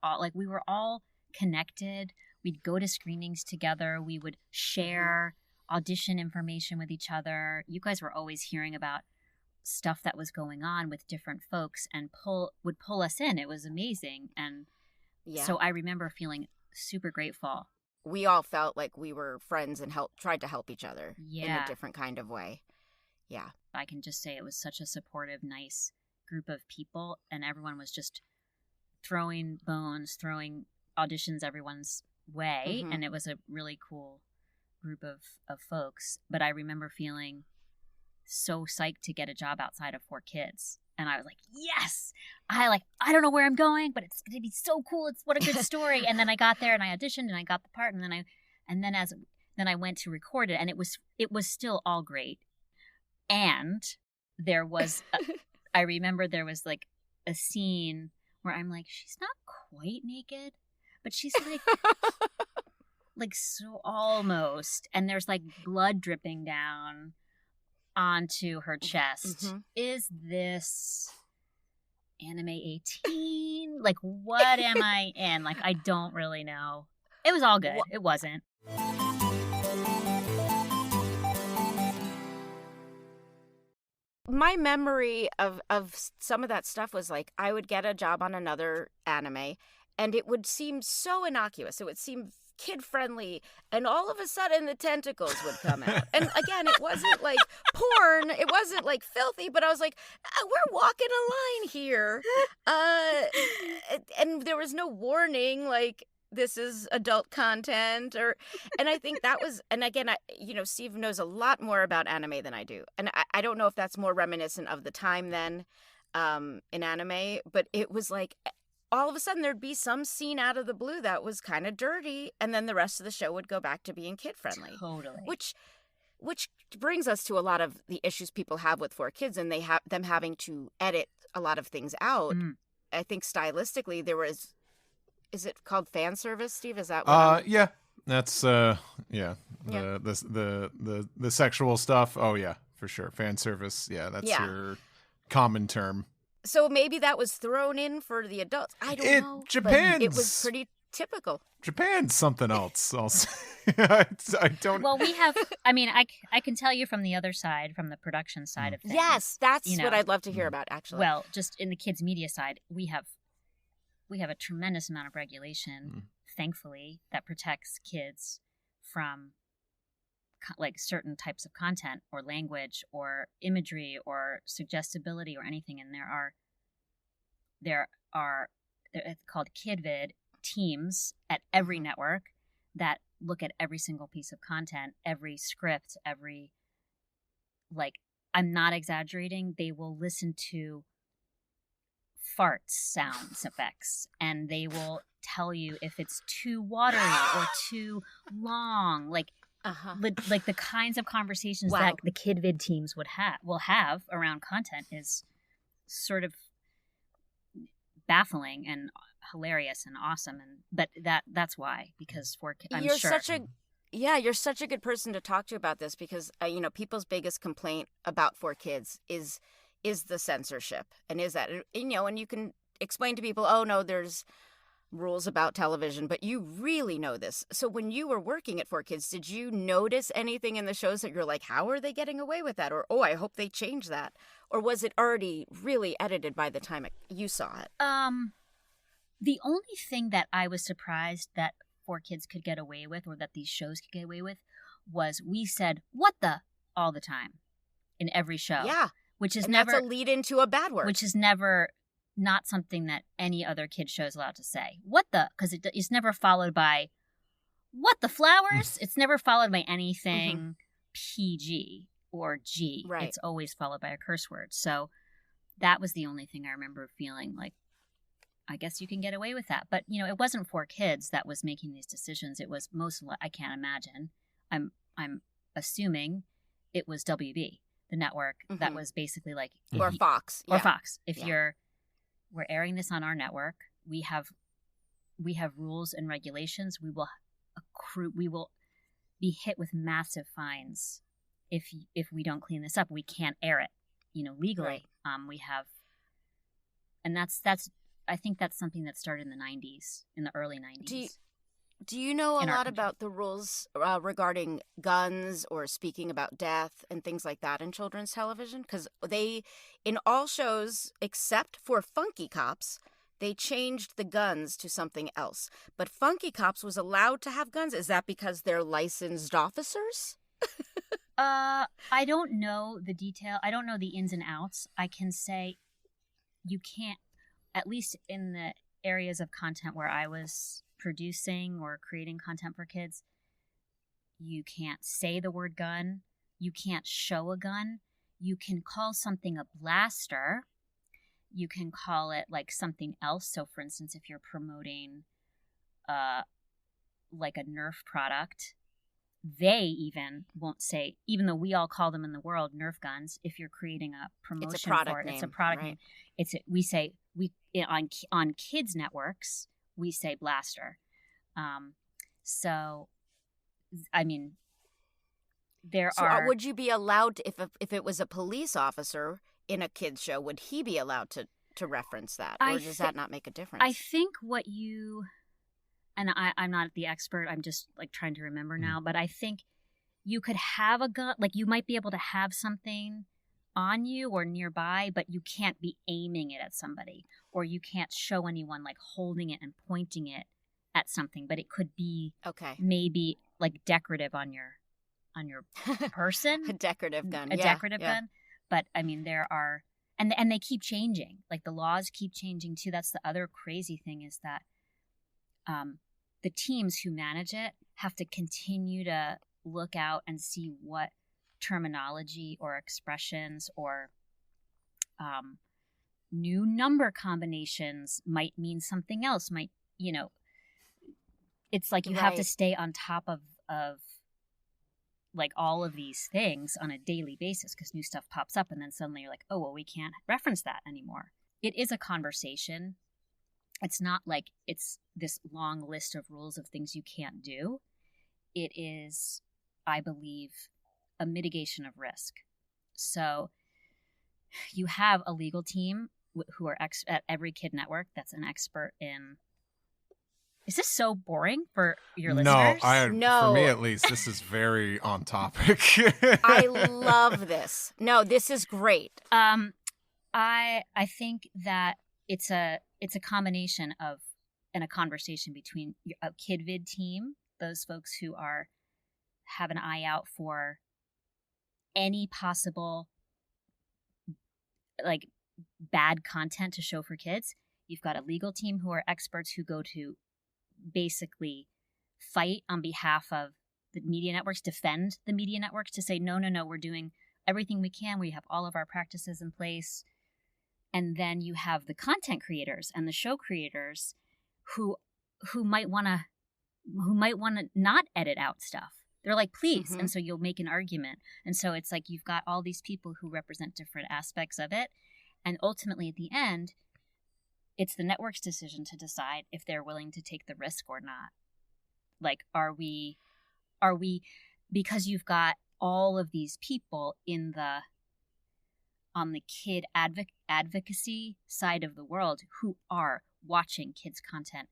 all connected. We'd go to screenings together. We would share audition information with each other. You guys were always hearing about stuff that was going on with different folks and would pull us in. It was amazing. And so I remember feeling super grateful. We all felt like we were friends and tried to help each other in a different kind of way. Yeah. I can just say it was such a supportive, nice group of people, and everyone was just throwing bones, throwing auditions everyone's way, and it was a really cool group of folks. But I remember feeling so psyched to get a job outside of 4Kids, and I was like, yes, I don't know where I'm going, but it's gonna be so cool. It's what a good story. And then I got there and I auditioned and I got the part, and then I went to record it, and it was still all great. And there was I remember there was a scene where I'm like, she's not quite naked, but she's so almost, and there's blood dripping down onto her chest. Is this anime 18? What am I in? I don't really know. It was all good. It wasn't. My memory of some of that stuff was I would get a job on another anime and it would seem so innocuous. It would seem kid-friendly, and all of a sudden the tentacles would come out. And again, it wasn't porn, it wasn't filthy, but I was we're walking a line here. And there was no warning this is adult content, and I think that was, and again, Steve knows a lot more about anime than I do, and I don't know if that's more reminiscent of the time then in anime, but it was all of a sudden there'd be some scene out of the blue that was kind of dirty, and then the rest of the show would go back to being kid-friendly. Totally. Which brings us to a lot of the issues people have with 4Kids, and them having to edit a lot of things out. I think stylistically there was, is it called fan service, Steve? Is that what yeah. That's the sexual stuff. Oh yeah, for sure. Fan service. Yeah, that's your common term. So maybe that was thrown in for the adults. I don't know. But it was pretty typical. Japan's something else. Also. I don't. Well, we have. I mean, I can tell you from the other side, from the production side of things. Yes, that's what I'd love to hear about. Actually, well, just in the kids' media side, we have a tremendous amount of regulation, thankfully, that protects kids from certain types of content or language or imagery or suggestibility or anything. And there are it's called KidVid teams at every network that look at every single piece of content, every script, every, I'm not exaggerating. They will listen to farts sounds effects, and they will tell you if it's too watery or too long, the kinds of conversations that the KidVid teams will have around content is sort of baffling and hilarious and awesome, but that's why, because you're such a good person to talk to about this, because people's biggest complaint about 4Kids is the censorship, and is that and you can explain to people, oh no, there's rules about television, but you really know this. So when you were working at 4Kids, did you notice anything in the shows that you're like, how are they getting away with that? Or, oh, I hope they change that. Or was it already really edited by the time you saw it? The only thing that I was surprised that 4Kids could get away with, or that these shows could get away with, was we said, what the, all the time in every show. Yeah. Which is that's a lead into a bad word. Which is never not something that any other kid show is allowed to say. What the? Because it's never followed by, what the flowers? It's never followed by anything PG or G. Right. It's always followed by a curse word. So that was the only thing I remember feeling like, I guess you can get away with that. But, it wasn't 4Kids that was making these decisions. It was I can't imagine. I'm assuming it was WB, the network that was basically like... Or Fox. Or Fox. If we're airing this on our network, we have rules and regulations. We will be hit with massive fines if we don't clean this up. We can't air it, legally. Right. We have, and that's I think that's something that started in the 90s, in the early 90s. Do you know a lot about the rules regarding guns or speaking about death and things like that in children's television? Because in all shows except for Funky Cops, they changed the guns to something else. But Funky Cops was allowed to have guns. Is that because they're licensed officers? I don't know the detail. I don't know the ins and outs. I can say you can't, at least in the areas of content where I was producing or creating content for kids, you can't say the word gun. You can't show a gun. You can call something a blaster. You can call it like something else. So for instance, if you're promoting like a Nerf product, they even won't say, even though we all call them in the world Nerf guns, if you're creating a promotion it's a product for it, name, it's a product right? name. On kids networks, we say blaster. So, I mean, would you be allowed to, if it was a police officer in a kids show, would he be allowed to reference that, or does that not make a difference? I think and I'm not the expert. I'm just like trying to remember now, but I think you could have a gun, like you might be able to have something on you or nearby, but you can't be aiming it at somebody, or you can't show anyone like holding it and pointing it at something, but it could be maybe like decorative on your person. A decorative gun. Decorative gun. But I mean, there are, and they keep changing. Like the laws keep changing too. That's the other crazy thing, is that the teams who manage it have to continue to look out and see what terminology or expressions or new number combinations might mean something else. It's like you have to stay on top of like all of these things on a daily basis, because new stuff pops up and then suddenly you're like, oh, well, we can't reference that anymore. It is a conversation. It's not like it's this long list of rules of things you can't do. It is, I believe, a mitigation of risk. So you have a legal team who are at every kid network that's an expert in... Is this so boring for your listeners? No. For me at least, this is very on topic. I love this. No, this is great. I think that it's a combination of, and a conversation between a KidVid team, those folks who have an eye out for any possible like bad content to show for kids. You've got a legal team who are experts who go to basically fight on behalf of the media networks, defend the media networks, to say, no, we're doing everything we can. We have all of our practices in place. And then you have the content creators and the show creators who might want to not edit out stuff. They're like, please. Mm-hmm. And so you'll make an argument. And so it's like you've got all these people who represent different aspects of it. And ultimately at the end, it's the network's decision to decide if they're willing to take the risk or not. Like, are we, because you've got all of these people on the kid advocacy side of the world who are watching kids' content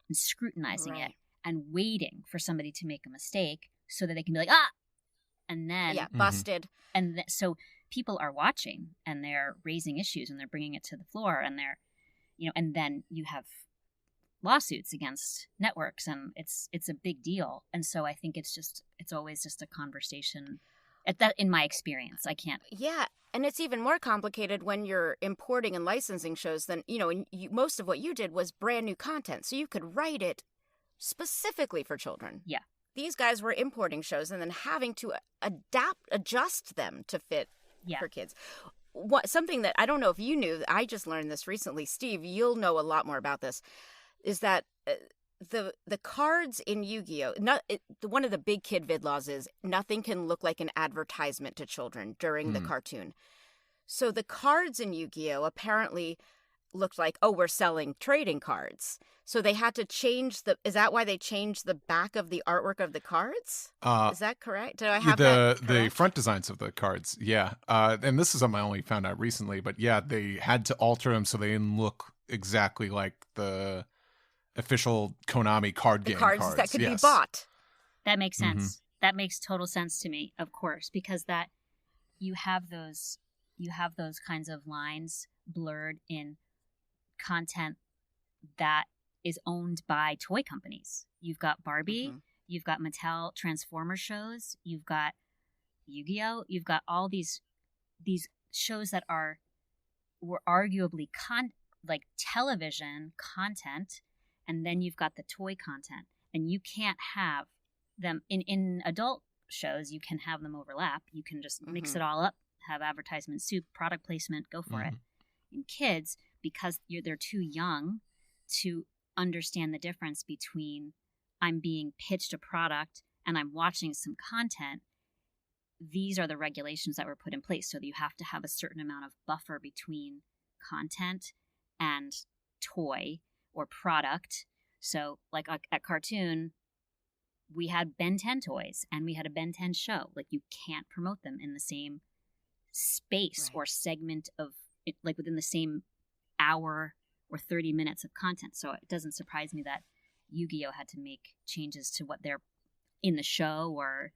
and scrutinizing it and waiting for somebody to make a mistake so that they can be like, and then busted. And so people are watching and they're raising issues and they're bringing it to the floor and they're, and then you have lawsuits against networks and it's a big deal. And so I think it's always just a conversation in my experience. I can't. Yeah. And it's even more complicated when you're importing and licensing shows than, and most of what you did was brand new content. So you could write it specifically for children. Yeah. These guys were importing shows and then having to adjust them to fit for kids. Something that I don't know if you knew, I just learned this recently. Steve, you'll know a lot more about this, is that the cards in Yu-Gi-Oh! One of the big kid vid laws is nothing can look like an advertisement to children during the cartoon. So the cards in Yu-Gi-Oh! Apparently looked like, we're selling trading cards. So they had to change is that why they changed the back of the artwork of the cards? Is that correct? Did I have that correct? The front designs of the cards, yeah. And this is something I only found out recently, but yeah, they had to alter them so they didn't look exactly like the official Konami card game cards that could be bought. That makes sense. Mm-hmm. That makes total sense to me, of course, because that you have those kinds of lines blurred in content that is owned by toy companies. You've got Barbie, you've got Mattel Transformer shows, you've got Yu-Gi-Oh, you've got all these shows that were arguably like television content, and then you've got the toy content, and you can't have them in adult shows. You can have them overlap. You can just mix it all up, have advertisement, soup, product placement, go for it. In kids, because they're too young to understand the difference between I'm being pitched a product and I'm watching some content, these are the regulations that were put in place. So that you have to have a certain amount of buffer between content and toy or product. So like at Cartoon, we had Ben 10 toys and we had a Ben 10 show. Like, you can't promote them in the same space or segment of it, like within the same hour or 30 minutes of content. So it doesn't surprise me that Yu-Gi-Oh! Had to make changes to what they're in the show or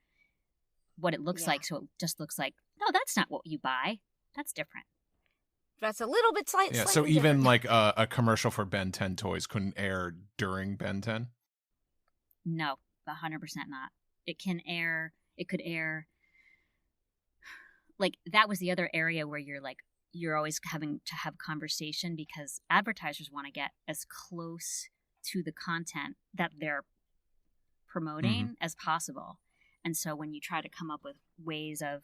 what it looks like. So it just looks like, no, that's not what you buy. That's different. That's a little bit slightly so even like a commercial for Ben 10 toys couldn't air during Ben 10? No, 100% not. It could air. Like, that was the other area where you're always having to have conversation because advertisers want to get as close to the content that they're promoting as possible. And so when you try to come up with ways of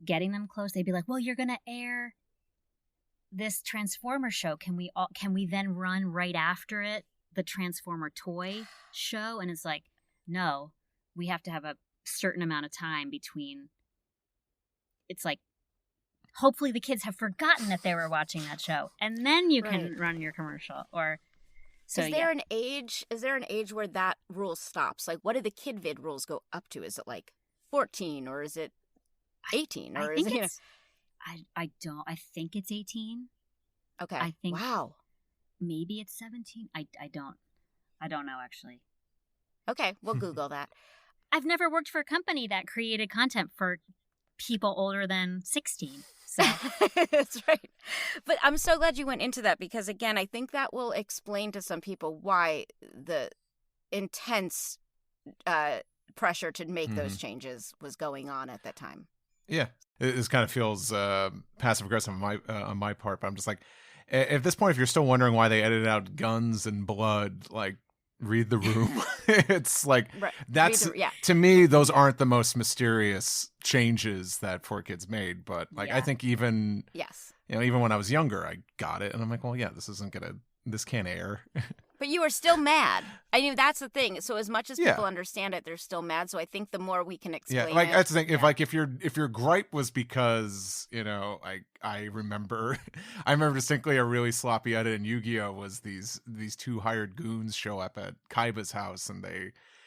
getting them close, they'd be like, well, you're going to air this Transformer show. Can we then run right after it the Transformer toy show? And it's like, no, we have to have a certain amount of time between. It's like, hopefully the kids have forgotten that they were watching that show, and then you can run your commercial. Or so is there an age? Is there an age where that rule stops? Like, what do the kid vid rules go up to? Is it like 14 or is it 18 or is it? I think it's 18. Okay. I think. Wow. Maybe it's 17. I don't know actually. Okay, we'll Google that. I've never worked for a company that created content for people older than 16. So that's right. But I'm so glad you went into that because, again, I think that will explain to some people why the intense pressure to make those changes was going on at that time. Yeah, this kind of feels passive aggressive on my part, but I'm just like, at this point, if you're still wondering why they edited out guns and blood, like, read the room. It's like, that's, to me, those aren't the most mysterious changes that 4Kids made, but like, I think even, even when I was younger, I got it. And I'm like, well, yeah, this can't air. But you are still mad. I mean, that's the thing. So as much as people understand it, they're still mad. So I think the more we can explain like that's the thing. Yeah. If your gripe was because, I remember distinctly a really sloppy edit in Yu-Gi-Oh was these two hired goons show up at Kaiba's house, and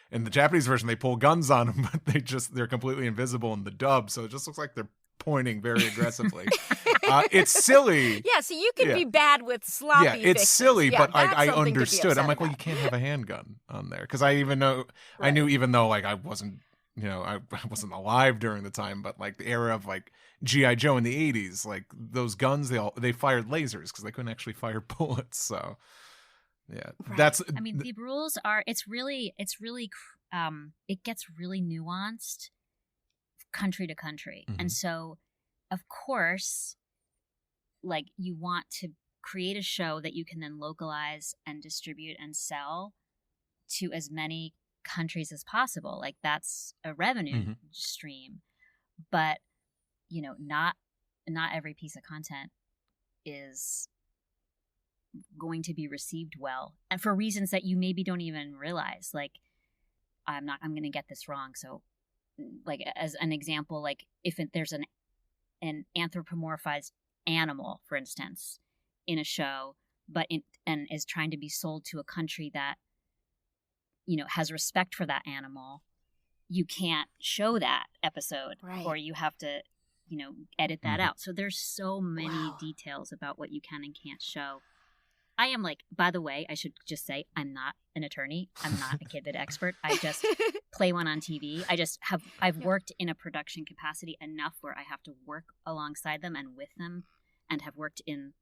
in the Japanese version they pull guns on him, but they're completely invisible in the dub, so it just looks like they're pointing very aggressively. It's silly. Yeah, so you can be bad with sloppy it's fixes. silly, but I understood. I'm like, about. well, you can't have a handgun on there, because I knew, even though like I wasn't, I wasn't alive during the time, but like the era of like G.I. Joe in the 80s, like those guns, they fired lasers because they couldn't actually fire bullets. So that's. I mean, the rules are. It gets really nuanced country to country, and so of course, like you want to create a show that you can then localize and distribute and sell to as many countries as possible. Like that's a revenue stream, but not every piece of content is going to be received well, and for reasons that you maybe don't even realize. Like I'm going to get this wrong. So like as an example, like if there's an anthropomorphized animal, for instance, in a show, and is trying to be sold to a country that has respect for that animal, you can't show that episode, or you have to edit that out. So there's so many details about what you can and can't show. I am like, by the way, I should just say, I'm not an attorney. I'm not a kid vid expert. I just play one on TV. I've worked in a production capacity enough where I have to work alongside them and with them, and have worked in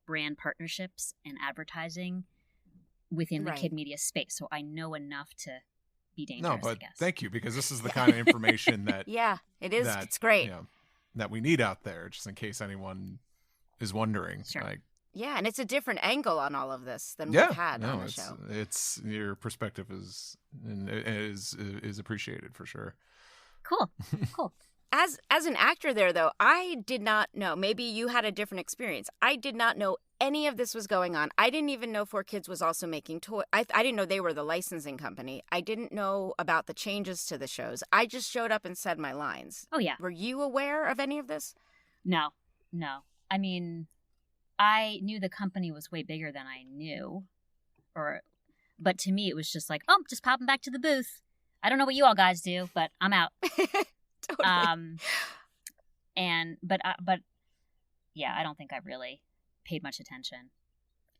brand partnerships and advertising within the kid media space. So I know enough to be dangerous, No, but I guess. thank you, because this is the kind of information that it is. It's great. That we need out there, just in case anyone is wondering. Sure. Like, and it's a different angle on all of this than we've had on the show. It's your perspective is appreciated for sure. Cool. As an actor there, though, I did not know. Maybe you had a different experience. I did not know any of this was going on. I didn't even know 4Kids was also making toys. I didn't know they were the licensing company. I didn't know about the changes to the shows. I just showed up and said my lines. Oh, yeah. Were you aware of any of this? No. I mean, I knew the company was way bigger than I knew. But to me, it was just like, just popping back to the booth. I don't know what you all guys do, but I'm out. Totally. But yeah, I don't think I really paid much attention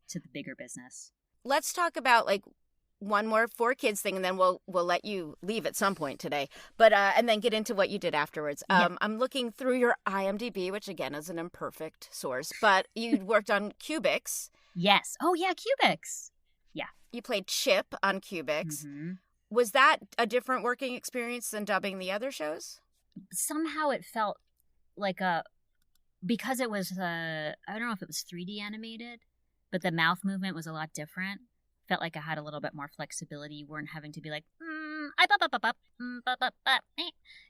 to the bigger business. Let's talk about like one more 4Kids thing, and then we'll let you leave at some point today. But and then get into what you did afterwards. I'm looking through your IMDb, which again is an imperfect source, but you worked on Cubix. Yes. Oh yeah, Cubix. Yeah. You played Chip on Cubix. Mm-hmm. Was that a different working experience than dubbing the other shows? Somehow it felt like because it was I don't know if it was 3D animated, but the mouth movement was a lot different. Felt like I had a little bit more flexibility. You weren't having to be like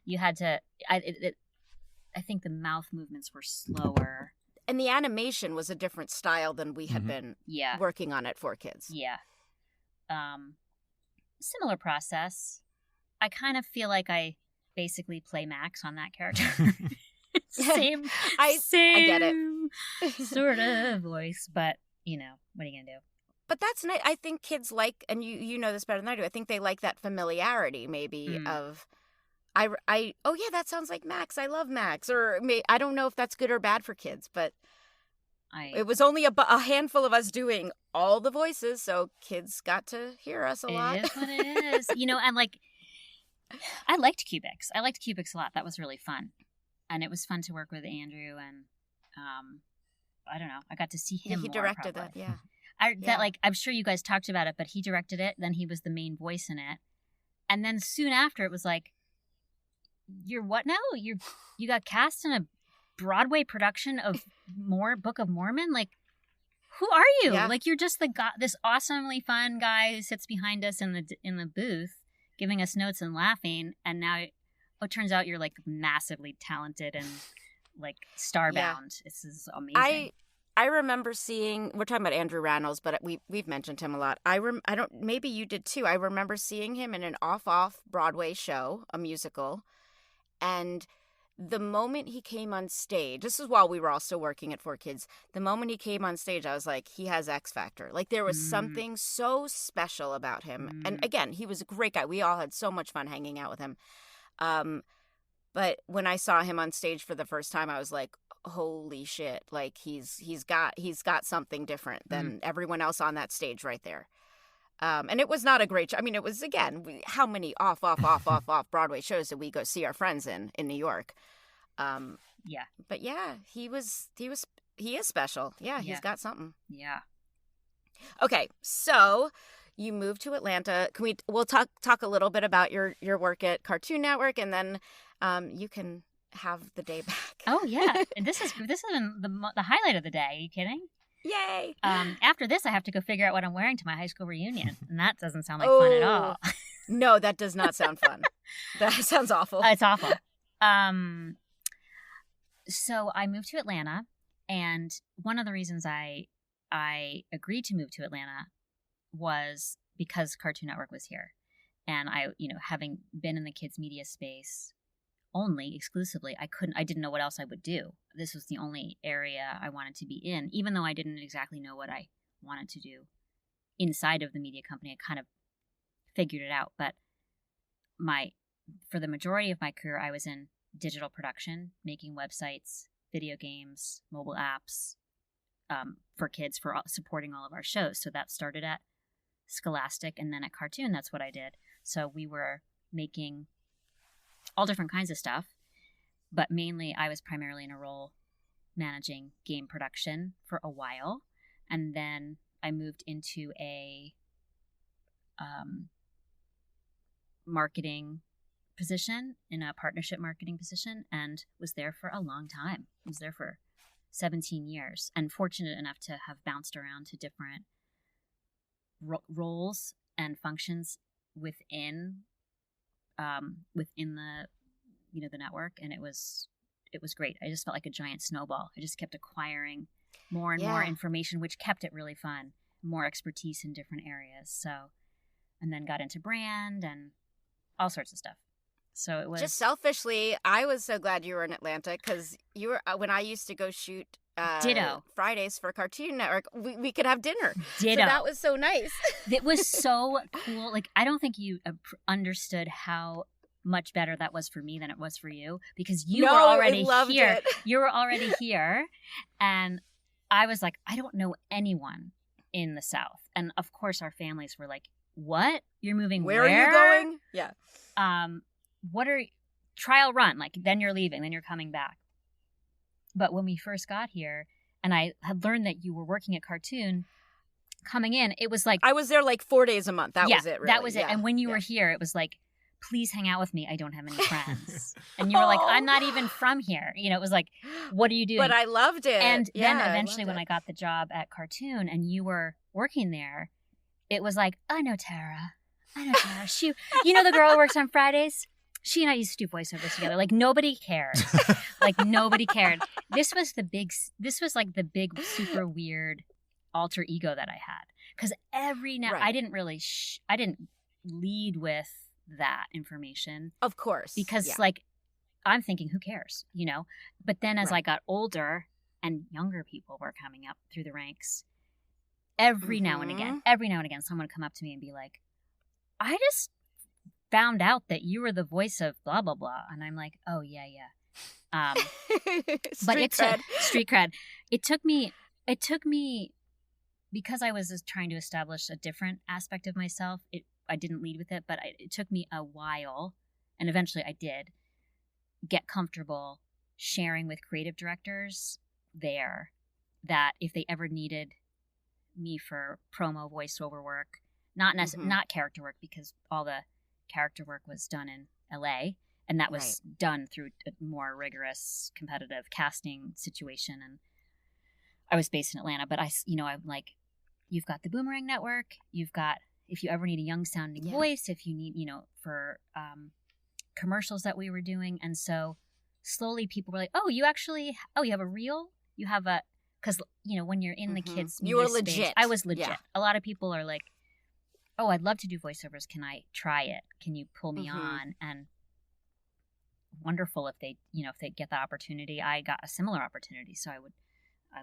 you had to. I think the mouth movements were slower, and the animation was a different style than we had been working on at 4Kids. Yeah. Similar process. I kind of feel like I basically play Max on that character. Same. I get it. Sort of voice, but what are you gonna do? But that's nice. I think kids like, and you know this better than I do. I think they like that familiarity, maybe of, oh yeah, that sounds like Max. I love Max. Or I don't know if that's good or bad for kids, but it was only a handful of us doing all the voices, so kids got to hear us a lot. It is what it is. And like, I liked Cubix. I liked Cubix a lot. That was really fun. And it was fun to work with Andrew, and I don't know. I got to see him. He more, directed probably. that, That like, I'm sure you guys talked about it, but he directed it. Then he was the main voice in it, and then soon after it was like, "You're what now? You got cast in a Broadway production of Book of Mormon? Like, who are you? Yeah. Like, you're just this awesomely fun guy who sits behind us in the booth, giving us notes and laughing, and now it turns out you're like massively talented and like starbound. This is amazing. I remember seeing, we're talking about Andrew Rannells, but we've mentioned him a lot. Maybe you did too. I remember seeing him in an off Broadway show, a musical. And the moment he came on stage, this is while we were all still working at 4Kids, the moment he came on stage, I was like, he has X Factor. Like, there was something so special about him. And again, he was a great guy. We all had so much fun hanging out with him. But when I saw him on stage for the first time, I was like, holy shit. Like, he's got something different than everyone else on that stage right there. And it was not a great show. I mean, it was, again, how many off Broadway shows did we go see our friends in New York? Yeah. But yeah, he is special. Yeah, he's got something. Yeah. Okay, so you moved to Atlanta. We'll talk a little bit about your work at Cartoon Network, and then you can have the day back. Oh yeah, and this is the highlight of the day. Are you kidding? Yay! After this, I have to go figure out what I'm wearing to my high school reunion, and that doesn't sound like fun at all. No, that does not sound fun. That sounds awful. It's awful. So I moved to Atlanta, and one of the reasons I agreed to move to Atlanta was because Cartoon Network was here, and I, having been in the kids media space only exclusively, I didn't know what else I would do. This was the only area I wanted to be in, even though I didn't exactly know what I wanted to do inside of the media company. I kind of figured it out, but for the majority of my career, I was in digital production, making websites, video games, mobile apps for kids, for supporting all of our shows. So that started at Scholastic, and then at Cartoon, that's what I did. So we were making all different kinds of stuff, but mainly I was primarily in a role managing game production for a while, and then I moved into a marketing position, in a partnership marketing position, and was there for a long time. I was there for 17 years, and fortunate enough to have bounced around to different roles and functions within the network, and it was great. I just felt like a giant snowball. I just kept acquiring more and more information, which kept it really fun, more expertise in different areas. So, and then got into brand and all sorts of stuff. So it was just selfishly, I was so glad you were in Atlanta, because you were when I used to go shoot Ditto Fridays for Cartoon Network. We could have dinner. Ditto. So that was so nice. It was so cool. Like, I don't think you understood how much better that was for me than it was for you, because you were already here. You were already here, and I was like, I don't know anyone in the South, and of course our families were like, "What? You're moving? Where are you going?" Yeah. Trial run, like, then you're leaving, then you're coming back. But when we first got here, and I had learned that you were working at Cartoon, coming in, it was like, I was there like 4 days a month. That was it, really. That was it. And when you were here, it was like, please hang out with me. I don't have any friends. And you were like, I'm not even from here. It was like, what are you doing? But I loved it. And then eventually when I got the job at Cartoon and you were working there, it was like, I know Tara. She, the girl who works on Fridays? She and I used to do voiceovers together. Like, nobody cared. Nobody cared. This was like the big, super weird alter ego that I had. Because I didn't really, I didn't lead with that information. Of course. Because, I'm thinking, who cares, But then as I got older and younger people were coming up through the ranks, every now and again, someone would come up to me and be like, I just found out that you were the voice of blah, blah, blah. And I'm like, oh, yeah. Street cred. It took me, because I was trying to establish a different aspect of myself, I didn't lead with it, but it took me a while, and eventually I did get comfortable sharing with creative directors there that if they ever needed me for promo voiceover work, not character work, because all the character work was done in LA, and that was done through a more rigorous competitive casting situation, and I was based in Atlanta. But I'm like, you've got the Boomerang Network, you've got, if you ever need a young sounding voice, if you need, for commercials that we were doing. And so slowly people were like, you have a reel, you have because, when you're in the kids' you were media legit. space, I was legit. Yeah. A lot of people are like, oh, I'd love to do voiceovers. Can I try it? Can you pull me on? And wonderful if they get that opportunity. I got a similar opportunity, so I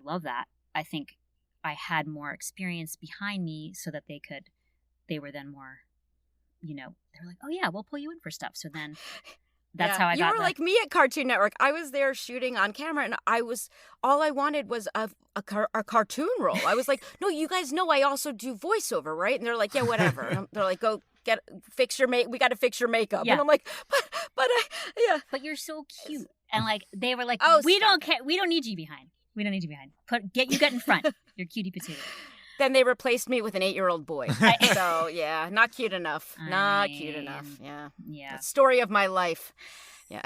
love that. I think I had more experience behind me so that they were then more, they're like, oh yeah, we'll pull you in for stuff. So then that's how I got. You were like me at Cartoon Network. I was there shooting on camera, and all I wanted was a cartoon role. I was like, no, you guys know I also do voiceover, right? And they're like, yeah, whatever. And they're like, go fix your we got to fix your makeup. Yeah. And I'm like, but you're so cute. And like they were like, oh, we don't care. We don't need you behind. We don't need you behind. Get in front. You're cutie potato. Then they replaced me with an 8-year-old boy. So yeah, not cute enough. Cute enough. Yeah. Yeah. The story of my life. Yeah.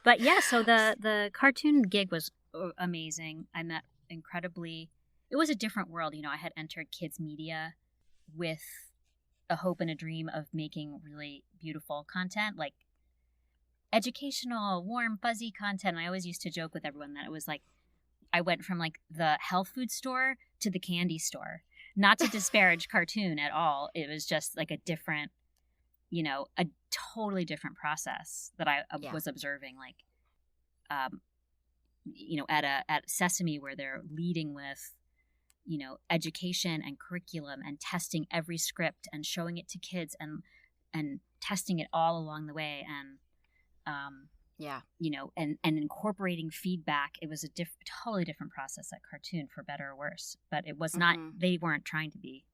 But yeah, so the cartoon gig was amazing. I met it was a different world. I had entered kids media with a hope and a dream of making really beautiful content, like educational, warm, fuzzy content. And I always used to joke with everyone that it was like I went from like the health food store to the candy store. Not to disparage cartoon at all. It was just like a different, a totally different process that I was observing. Like, at Sesame, where they're leading with, education and curriculum and testing every script and showing it to kids and testing it all along the way and and incorporating feedback. It was a totally different process at Cartoon, for better or worse. But it was not. They weren't trying to be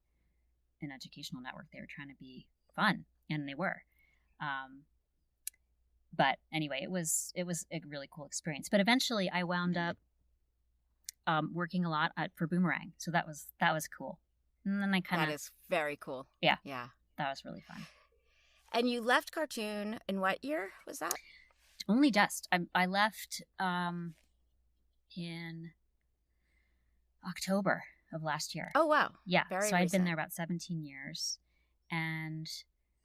an educational network. They were trying to be fun, and they were. But anyway, it was a really cool experience. But eventually, I wound up working a lot for Boomerang, so that was cool. And then that is very cool. Yeah, that was really fun. And you left Cartoon in what year was that? Only just. I left in October of last year. Oh wow! Yeah, very so I'd recent. been there about 17 years, and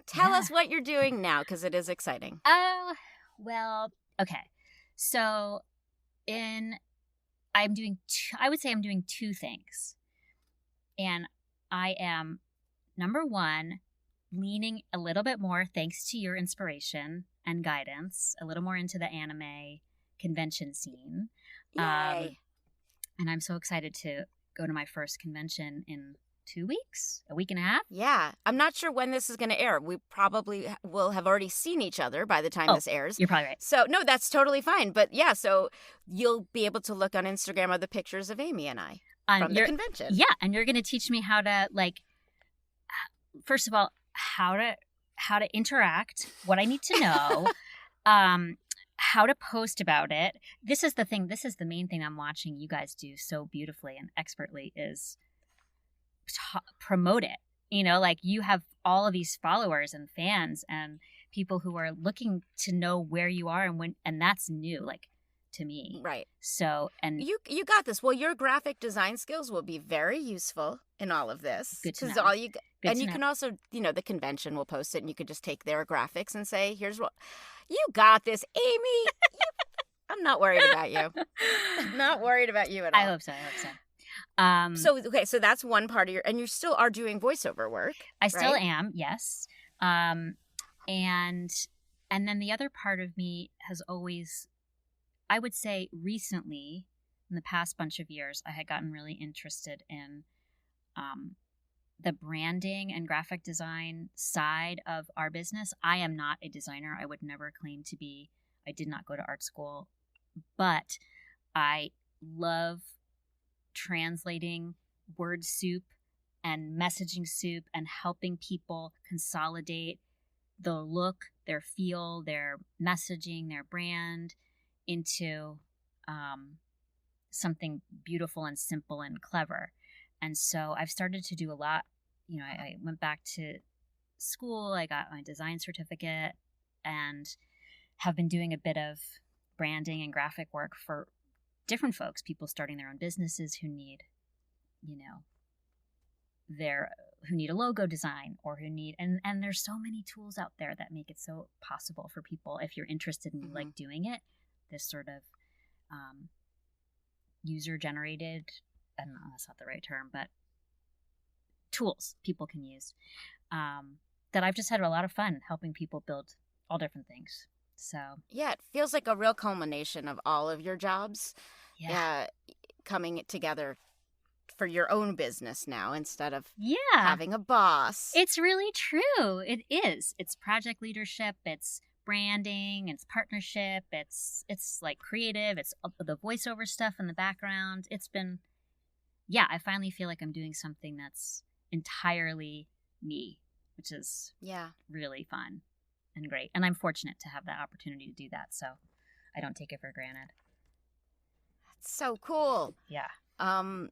tell us what you're doing now, because it is exciting. Oh well, okay. So I would say I'm doing two things, and I am, number one, leaning a little bit more, thanks to your inspiration and guidance, a little more into the anime convention scene. Yay. And I'm so excited to go to my first convention in 2 weeks, a week and a half. Yeah. I'm not sure when this is going to air. We probably will have already seen each other by the time this airs. You're probably right. So, no, that's totally fine. But yeah, so you'll be able to look on Instagram at the pictures of Amy and I from the convention. Yeah. And you're going to teach me how to, like, first of all, how to interact, what I need to know, how to post about it. This is the main thing I'm watching you guys do so beautifully and expertly is promote it. Like you have all of these followers and fans and people who are looking to know where you are and that's new, like, to me. Right. So, and you got this. Well, your graphic design skills will be very useful in all of this. Good to know. Can also, the convention will post it and you could just take their graphics and say, here's what you got this, Amy. I'm not worried about you. I'm not worried about you at all. I hope so. So that's one part of and you still are doing voiceover work. I still am, yes. And then the other part of me has always, I would say recently, in the past bunch of years, I had gotten really interested in the branding and graphic design side of our business. I am not a designer. I would never claim to be. I did not go to art school, but I love translating word soup and messaging soup and helping people consolidate the look, their feel, their messaging, their brand into something beautiful and simple and clever. And so I've started to do a lot. I went back to school, I got my design certificate, and have been doing a bit of branding and graphic work for different folks, people starting their own businesses who need, who need a logo design or who need, and there's so many tools out there that make it so possible for people, if you're interested in like doing it, this sort of user-generated, I don't know, that's not the right term, but tools people can use, that I've just had a lot of fun helping people build all different things. So yeah, it feels like a real culmination of all of your jobs coming together for your own business now instead of having a boss. It's really true. It is. It's project leadership. It's branding. It's partnership. It's like creative. It's the voiceover stuff in the background. It's been, I finally feel like I'm doing something that's entirely me, which is really fun and great. And I'm fortunate to have that opportunity to do that. So I don't take it for granted. That's so cool. Yeah. I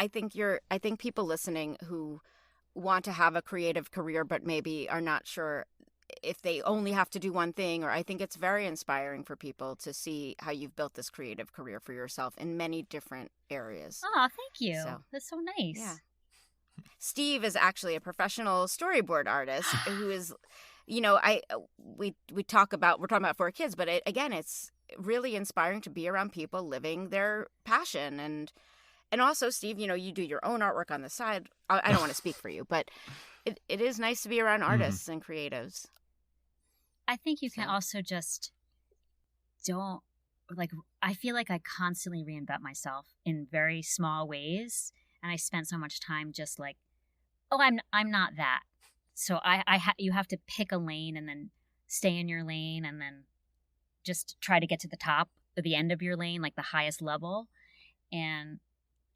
think people listening who want to have a creative career but maybe are not sure if they only have to do one thing, or I think it's very inspiring for people to see how you've built this creative career for yourself in many different areas. Oh, thank you. That's so nice. Yeah. Steve is actually a professional storyboard artist who is, we're talking about 4Kids, but it's really inspiring to be around people living their passion. And also, Steve, you do your own artwork on the side. I don't want to speak for you, but it is nice to be around artists and creatives. I think you can also just I feel like I constantly reinvent myself in very small ways. And I spent so much time just like, oh, I'm not that. So you have to pick a lane and then stay in your lane and then just try to get to the top or the end of your lane, like the highest level. And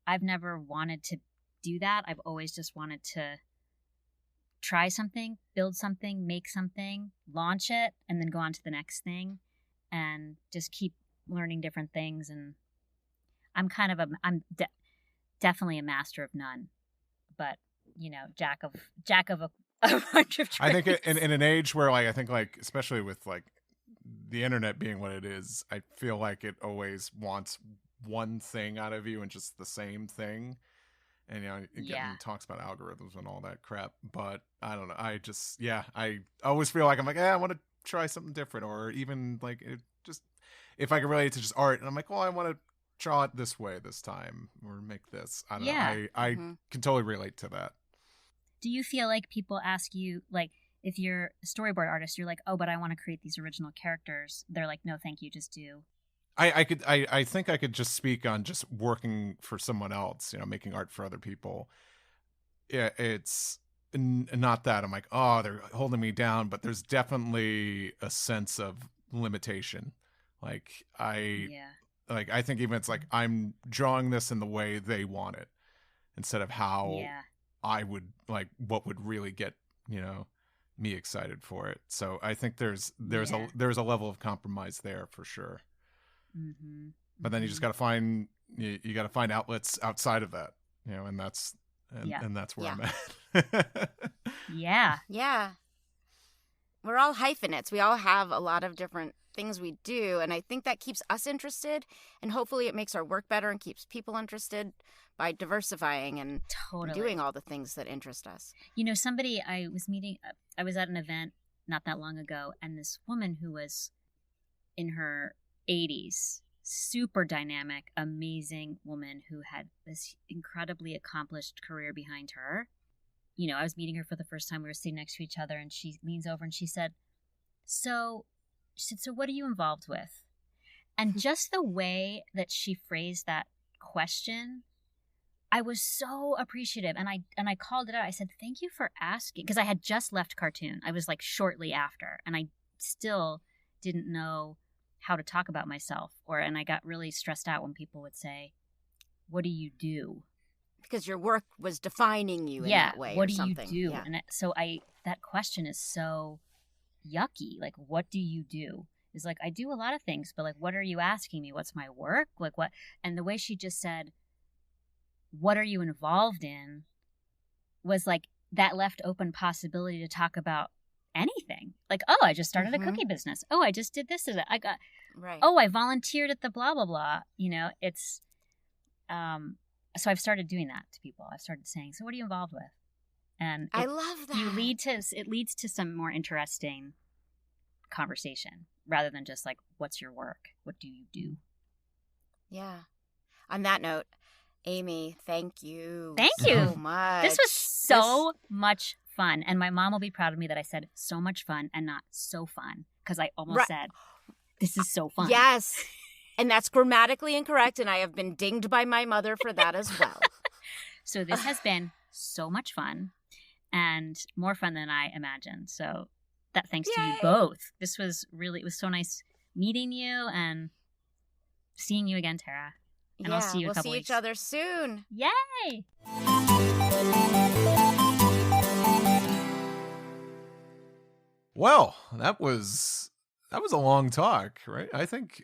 I've never wanted to do that. I've always just wanted to try something, build something, make something, launch it, and then go on to the next thing and just keep learning different things. And I'm definitely a master of none, but jack of a bunch of trades. I think in an age where I think especially with the internet being what it is, I feel like it always wants one thing out of you and just the same thing. And it talks about algorithms and all that crap, but I don't know. I just I always feel like I want to try something different, or even if I can relate it to just art, and I'm like, well, I want to draw it this way this time or make this. I don't know. I can totally relate to that. Do you feel like people ask you, if you're a storyboard artist, you're like, oh, but I want to create these original characters? They're like, no, thank you, just do. I think I could just speak on just working for someone else, making art for other people. Yeah, it's not that I'm like, oh, they're holding me down, but there's definitely a sense of limitation. I think even it's I'm drawing this in the way they want it instead of how I would what would really get, me excited for it. So I think there's a level of compromise there for sure. Mm-hmm. But then you just got to find you got to find outlets outside of that, and that's where I'm at. Yeah. We're all hyphenates. We all have a lot of different things we do, and I think that keeps us interested, and hopefully it makes our work better and keeps people interested by diversifying and doing all the things that interest us. Somebody I was at an event not that long ago, and this woman who was in her 80s, super dynamic, amazing woman who had this incredibly accomplished career behind her. I was meeting her for the first time. We were sitting next to each other, and she leans over and she said, so what are you involved with? And just the way that she phrased that question, I was so appreciative. And I called it out. I said, thank you for asking. Because I had just left cartoon. I was shortly after. And I still didn't know how to talk about myself. And I got really stressed out when people would say, what do you do? Because your work was defining you in that way. What do you do? Yeah. And so that question is so yucky. What do you do? Is I do a lot of things, but what are you asking me? What's my work? What? And the way she just said, what are you involved in? Was that left open possibility to talk about anything. Oh, I just started a cookie business. Oh, I just did this. Oh, I volunteered at the blah, blah, blah. It's, so I've started doing that to people. I've started saying, so what are you involved with? And I love that. It leads to some more interesting conversation rather than just what's your work? What do you do? Yeah. On that note, Amy, thank you. Thank you so much. This was so much fun. And my mom will be proud of me that I said so much fun and not so fun, because I almost said, this is so fun. Yes. And that's grammatically incorrect, and I have been dinged by my mother for that as well. So this has been so much fun, and more fun than I imagined. So that thanks to you both. This was really, it was so nice meeting you and seeing you again, Tara. And I'll see you in a couple weeks. We'll see each other soon. Yay! Well, that was a long talk, right? I think,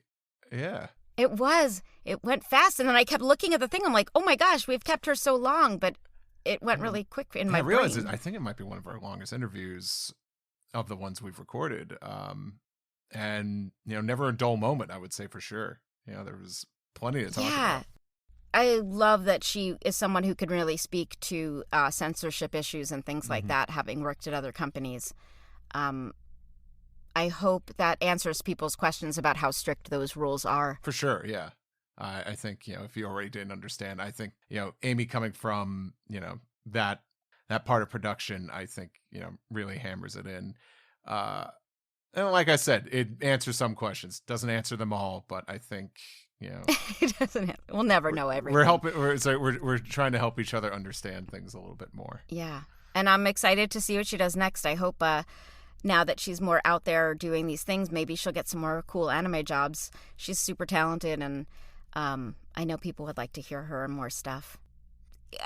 yeah. It was. It went fast, and then I kept looking at the thing. I'm like, oh my gosh, we've kept her so long, but it went really quick in my brain. I think it might be one of our longest interviews of the ones we've recorded. And, never a dull moment, I would say, for sure. There was plenty to talk about. I love that she is someone who can really speak to censorship issues and things like that, having worked at other companies. I hope that answers people's questions about how strict those rules are. For sure, yeah. I think, if you already didn't understand, I think, Amy coming from, that part of production, I think, really hammers it in. And like I said, it answers some questions, doesn't answer them all, but I think, it doesn't. We'll never know everything. We're trying to help each other understand things a little bit more. Yeah, and I'm excited to see what she does next. I hope now that she's more out there doing these things, maybe she'll get some more cool anime jobs. She's super talented, and I know people would like to hear her and more stuff.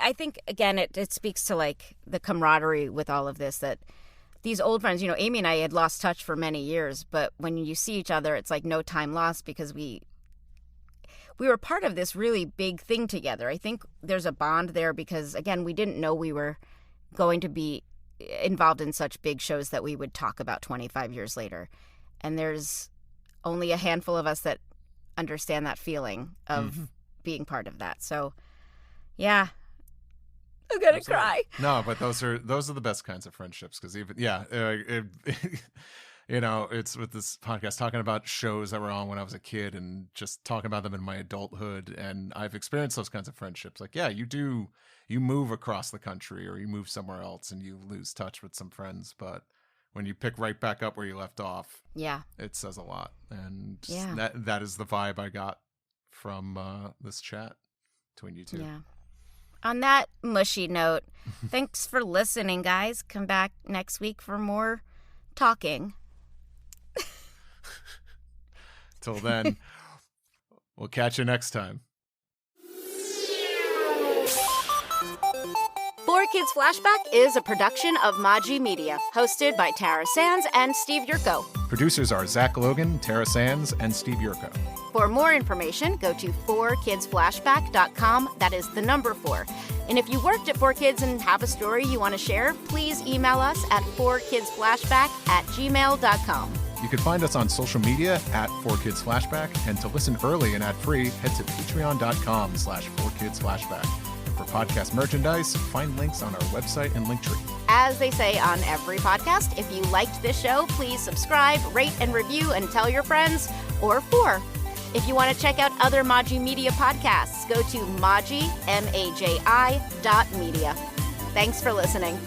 I think, again, it speaks to, like, the camaraderie with all of this, that these old friends, Amy and I had lost touch for many years, but when you see each other, it's like no time lost, because we were part of this really big thing together. I think there's a bond there because, again, we didn't know we were going to be involved in such big shows that we would talk about 25 years later. And there's only a handful of us that understand that feeling of being part of that. So, yeah. I'm going to cry. No, but those are the best kinds of friendships, because even, it's with this podcast talking about shows that were on when I was a kid and just talking about them in my adulthood. And I've experienced those kinds of friendships. Like, you move across the country or you move somewhere else and you lose touch with some friends. But when you pick right back up where you left off, it says a lot. And that is the vibe I got from this chat between you two. Yeah. On that mushy note, thanks for listening, guys. Come back next week for more talking. Till then, we'll catch you next time. 4Kids Flashback is a production of Maji Media, hosted by Tara Sands and Steve Yurko. Producers are Zach Logan, Tara Sands, and Steve Yurko. For more information, go to 4kidsflashback.com. That is the number 4. And if you worked at 4Kids and have a story you want to share, please email us at 4kidsflashback@gmail.com. You can find us on social media at 4Kids Flashback, and to listen early and ad-free, head to patreon.com/4kidsflashback. For podcast merchandise, find links on our website and Linktree. As they say on every podcast, if you liked this show, please subscribe, rate, and review, and tell your friends, or 4. If you want to check out other Maji Media podcasts, go to maji.media. Thanks for listening.